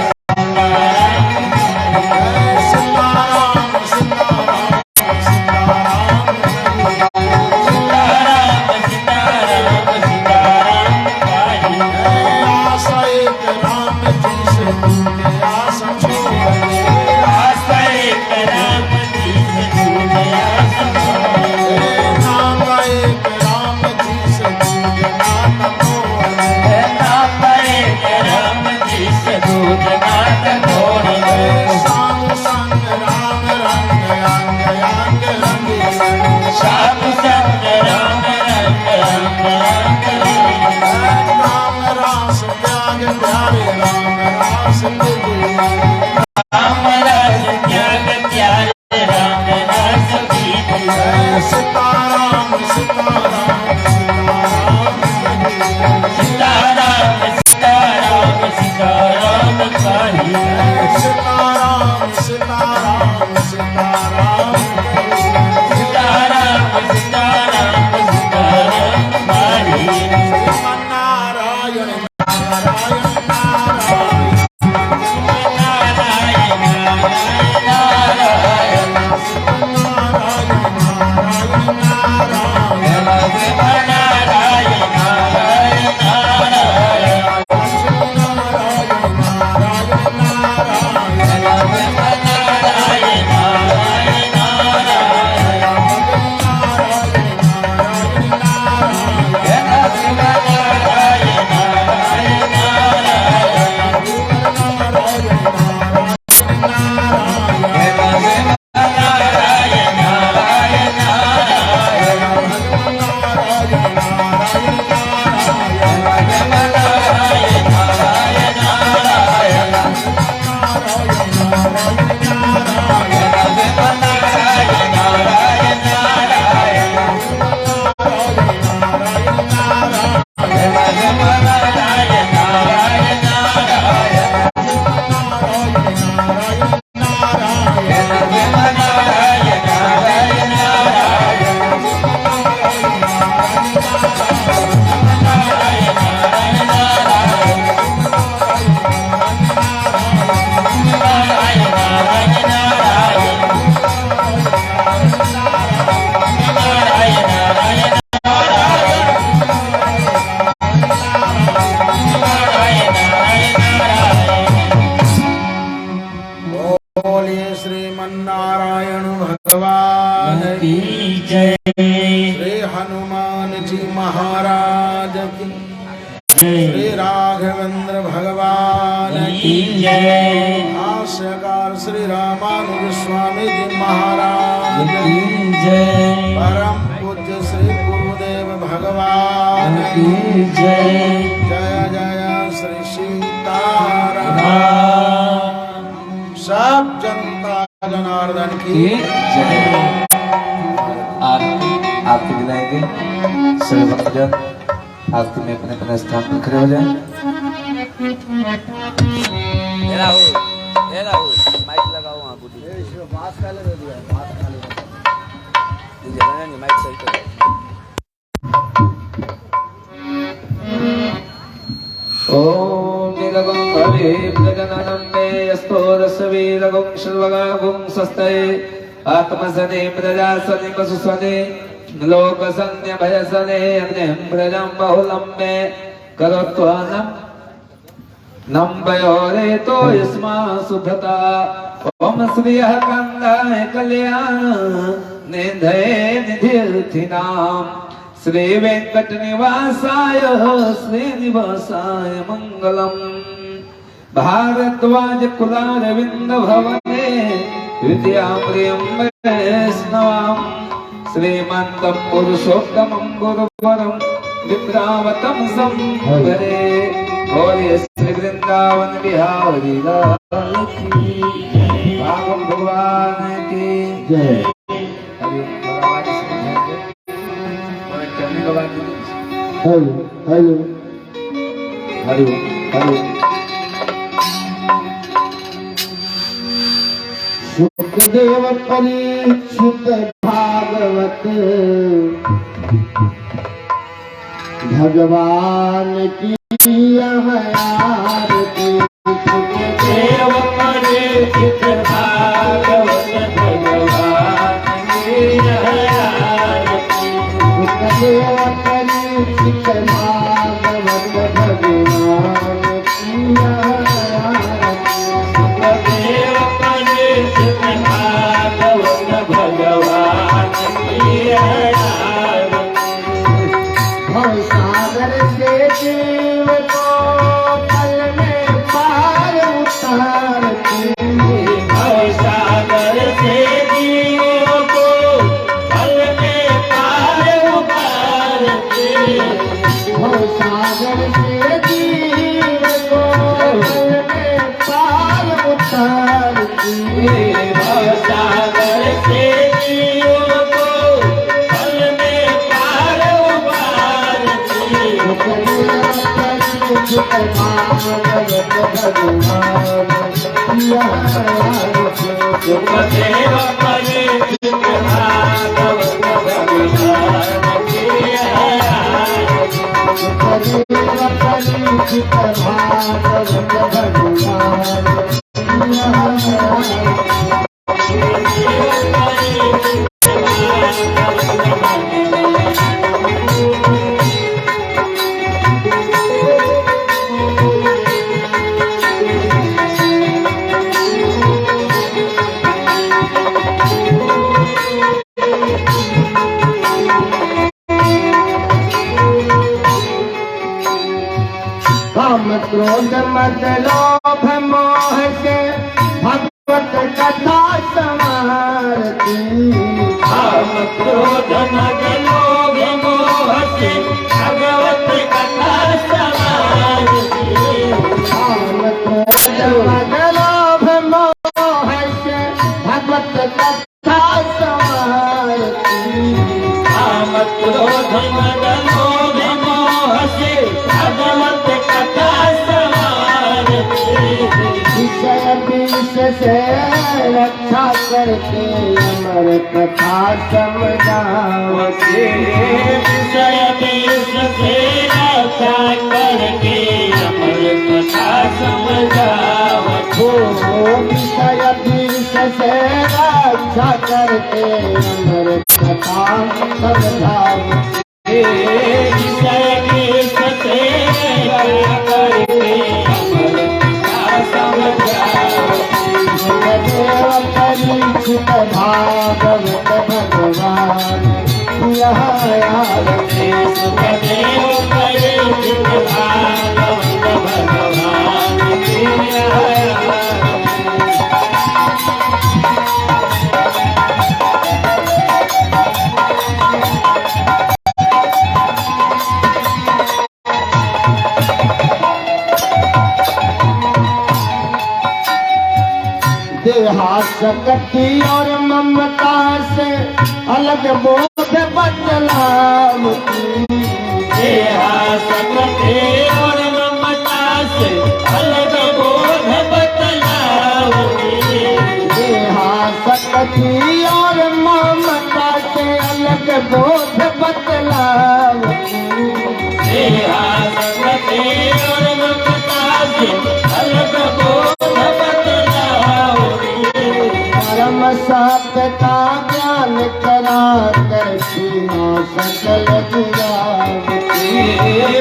B: सीताराम सीताराम सीताराम कहिए।
C: सीताराम सीताराम सीताराम कहिए।
B: आशा एक राम जी से दूजे आशा छोड़े।
C: आशा एक राम जी से दूजे आशा छोड़े।
B: नाता एक राम जी से दूजे नाता तोड़े।
C: नाता एक राम जी से दूजे नाता तोड़े।
B: साधु संग राम रंग अंग अंग रंगे।
C: साधु संग राम रंग रंग रंग रंग।
B: राम रास त्याग प्यारे राम रास मिले।
C: राम रस त्याग प्यारे राम रस बीते।
B: सीताराम सीताराम सीताराम कहिए।
C: सीताराम सीताराम सीताराम कहिए।
B: सीताराम सीताराम सीताराम कहिए।
C: सीताराम सीताराम सीताराम कहिए।
B: नारायण नारायण नारायण।
C: नारायण
B: श्री राघवेंद्र भगवान
C: की जय।
B: भाष्यकार श्री रामानुज स्वामी जी महाराज
C: की जय।
B: परम पूज्य श्री गुरुदेव भगवान
C: की जय।
B: जय जय श्री सीताराम। सब जनता जनार्दन की
C: जय। आरती दिलाएंगे सभी भक्तजन। आरती में अपने अपने स्थान पर खड़े हो जाएं।
D: माइक लगाओ वहाँ गुड्डी माइक सही करो।
C: ओम नीलगं हरे प्रजननंदे यस्तोरसवीरगं शर्वगं सस्ते आत्मसने प्रजासने पशुसने लोकसन्य भयसने अग्निं प्रजं बहुलंबे करोत्वानं नम्बयोरे तो यस्मा सुधता ओम श्रीयः कंदाय कल्याण निधये निधिर्थिनाम श्री वेंकट निवासाय श्रीनिवासाय मंगलम। भारद्वाज कुलारविंद भवने विद्याप्रियं वैष्णवम् श्रीमन्तं पुरुषोत्तमं गुरुवरं विप्रावतं संभरे। बोलिए श्री वृंदावन बिहारी लाल की भागवत भगवान की जय। Hello hello Hari Hari.
A: सुखदेव परीक्षित भागवत भगवान की आरती।
C: सुखदेव परीक्षित भागवत भगवान की आरती।
A: सुखदेव परीक्षित भागवत भगवान की आरती।
C: सुखदेव परीक्षित भागवत भगवान की आरती।
A: भवसागर से जीव को पल में पार उतारती।
C: भवसागर से जीव को पल में पार उतारती।
A: भवसागर से जीव को पल में पार उतारती।
C: भवसागर से जीव को पल में पार उतारती। सुखदेव परीक्षित भागवत भगवान की आरती।
A: काम क्रोध मद लोभ मोह से भगवत कथा संहारती।
C: काम क्रोध मद लोभ मोह से भगवत कथा संहारती।
A: काम क्रोध मद लोभ मोह से भगवत कथा संहारती।
C: काम क्रोध मद लोभ मोह से भगवत कथा संहारती।
A: विषय विष से रक्षा करके अमर कथा समझावती।
C: विषय विष से रक्षा करके अमर कथा समझावती।
A: विषय विष से रक्षा करके अमर कथा समझावती।
C: विषय विष से रक्षा करके अमर कथा समझावती।
A: सुखदेव परीक्षित भागवत भगवान की आरती।
C: सुखदेव परीक्षित भागवत
A: सकती और ममता से अलग बोध बदलावती।
C: सकते और ममता से अलग बोध बतलावती।
A: सकती और ममता से अलग बोध बदलावती।
C: सकते और ममता से अलग बोध बतलावती।
A: परम सत्य का ज्ञान करा कर सीमा सकल जुड़ावती।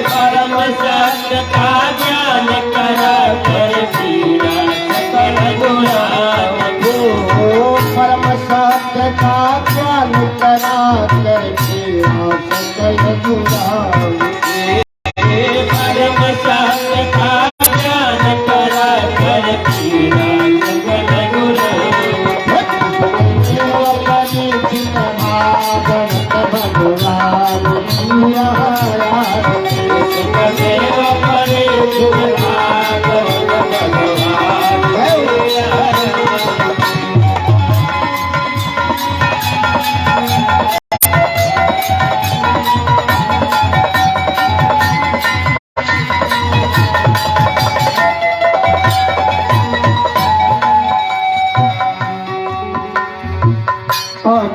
C: परम सत्य का ज्ञान करा कर पीड़ा सकल जुड़ावती।
A: परम सत्य का ज्ञान करा कर सीमा सकल जुड़ावती।
C: परम सत्य का ज्ञान करा कर पीड़ा सकल जुड़ावती।
A: भगवान
C: सुखदेव परीक्षित भागवत भगवान।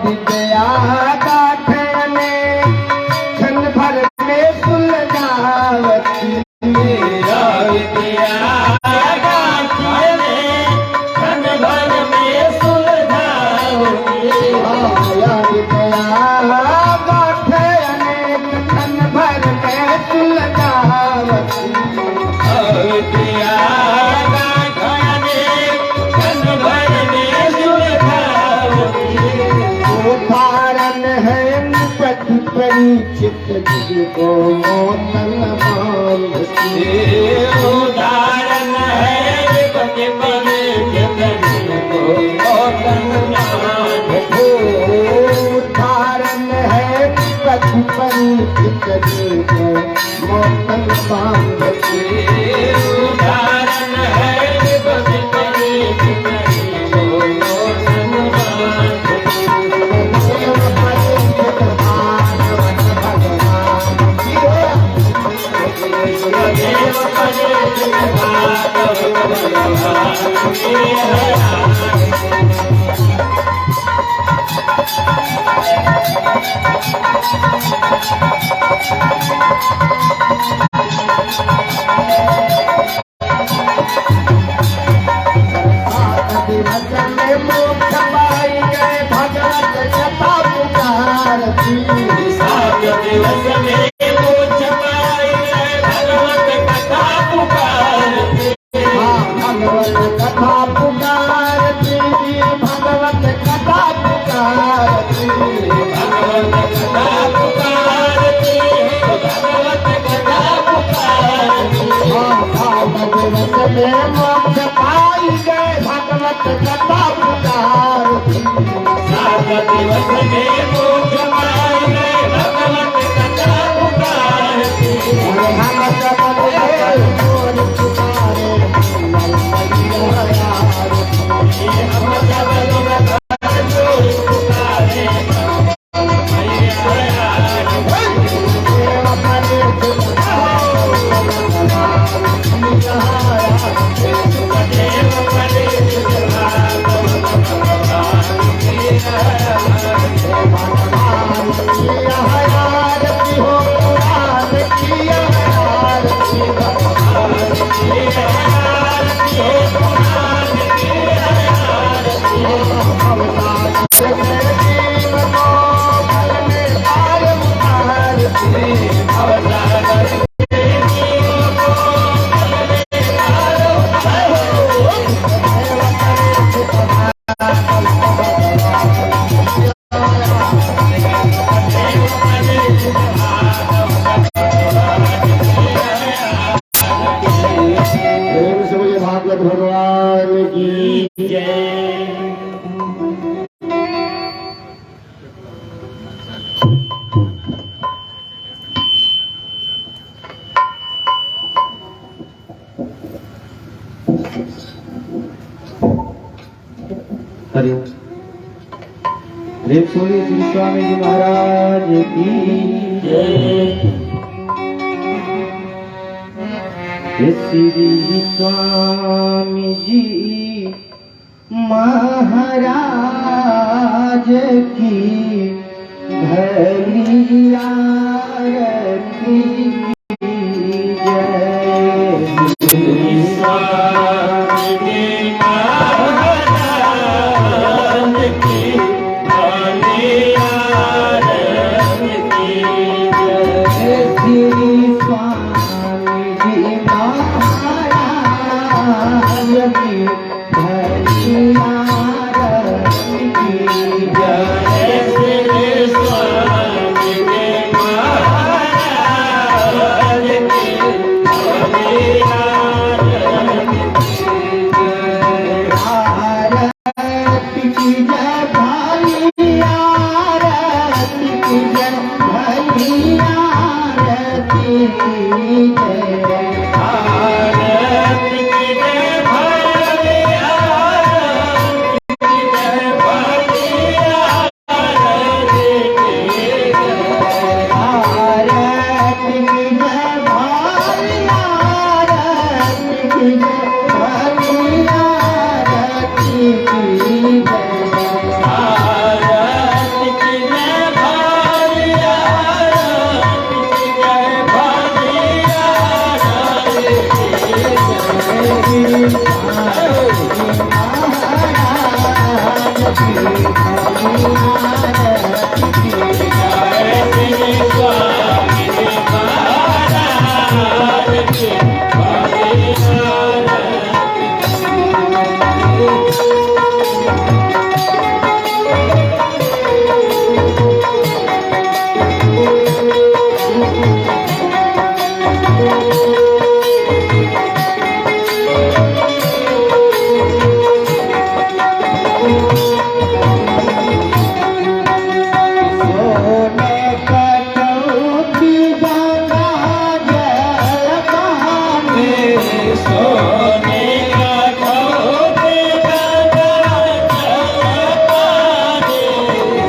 A: विद्या गाठने क्षण भर में सुलझावती।
C: विद्या गाठने क्षण भर में सुलझावती।
A: विद्या गाठने क्षण भर में सुलझावती।
C: विद्या गाठने क्षण भर में सुलझावती।
A: उदाहरण है निपट परिचित जिसको मोतन मानती।
C: उदाहरण है निपट परिचित जिसको मोतन मानती।
A: उदाहरण है निपट परिचित जिसको मोतन मानती।
C: उदाहरण है निपट परिचित जिसको मोतन मानती। सुखदेव परीक्षित भागवत सात दिवस में मोक्ष पाए भगवत कथा पुकारती।
A: भगवत कथा पुकारती। भगवत कथा पुकारती।
C: भगवत कथा पुकारती। भगवत कथा पुकारती।
A: दिवस में मोक्ष पाई गए भगवत कथा पुकारती।
C: सात दिवस में मोक्ष पाए भगवत कथा पुकारती।
A: हम सब मोर पुकारे
C: हम सब लोग जोर पुकारे मैया। सुखदेव परीक्षित भागवत भगवान।
B: हरिओम।
A: रे बोलिए श्री स्वामी जी महाराज की जय। श्री स्वामी जी महाराज की भली आरती जय। श्री स्वामी जी महाराज की भली आरती जय। श्री स्वामी जी महाराज की भली आरती जय। श्री स्वामी जी महाराज की भली आरती की जय। भली आरती की जय। भली आरती की जय। आरती की जय। भली आरती की जय। भली आरती की जय। आरती की जय। भली आरती की जय। भली आरती की जय। आरती की जय। भली आरती की जय। भली आरती की जय। महाराज की भली आरती की जय। श्री स्वामी जी महाराज की भली सोने कटौती गंगा जल पानी। सोने कटौती गंगा जल पानी।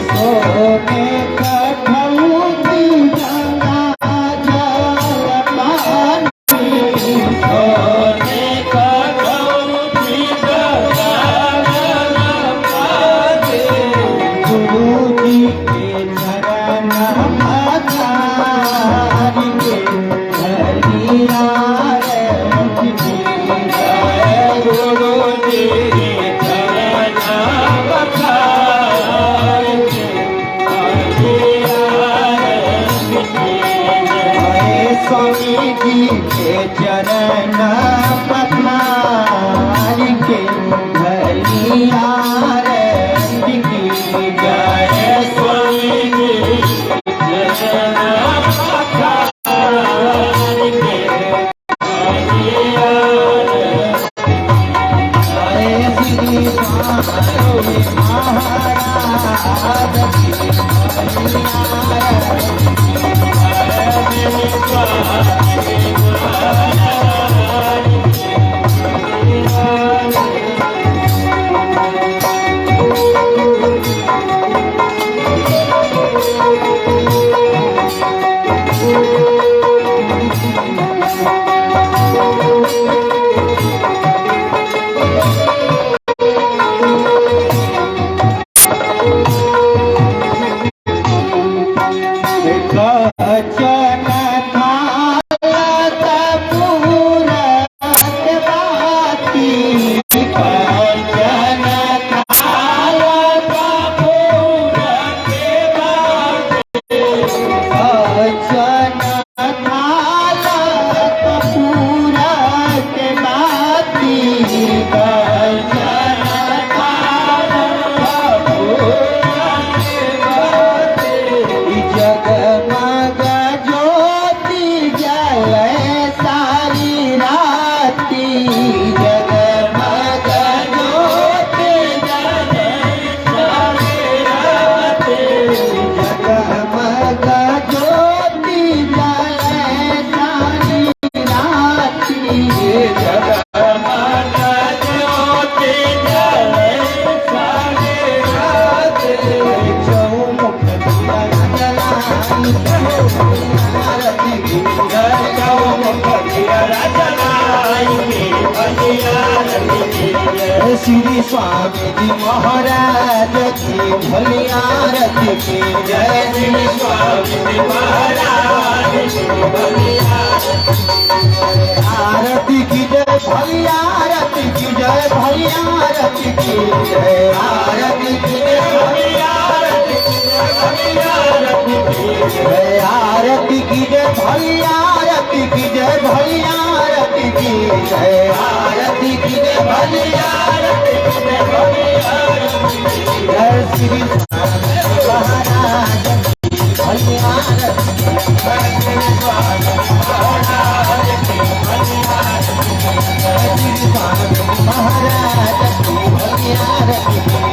A: सोने कटौती गंगा जल पानी। सोने कटौती गंगा जल पानी। गुरु जी के चरण पधारी के भली आरती की जय। गुरु जी के चरण पधारी के भली आरती की जय। स्वामी जी के चरण पधारी के भली आरती की जय। स्वामी जी के चरण पधारी के भली आरती। श्री स्वामी महाराज की भली आरती। श्री स्वामी जी महाराज की भली आरती की जय। श्री स्वामी जी महाराज की भली आरती की जय, भली आरती की जय, भली आरती की जय, आरती की जय, भली आरती की जय, भली आरती की जय, आरती की जय, भली आरती की जय, भली आरती की जय, आरती की जय, भली आरती की जय, भली आरती की जय। श्री स्वामी महाराज की भली आरती, श्री स्वामी महाराज की भली आरती, श्री स्वामी महाराज की भली आरती।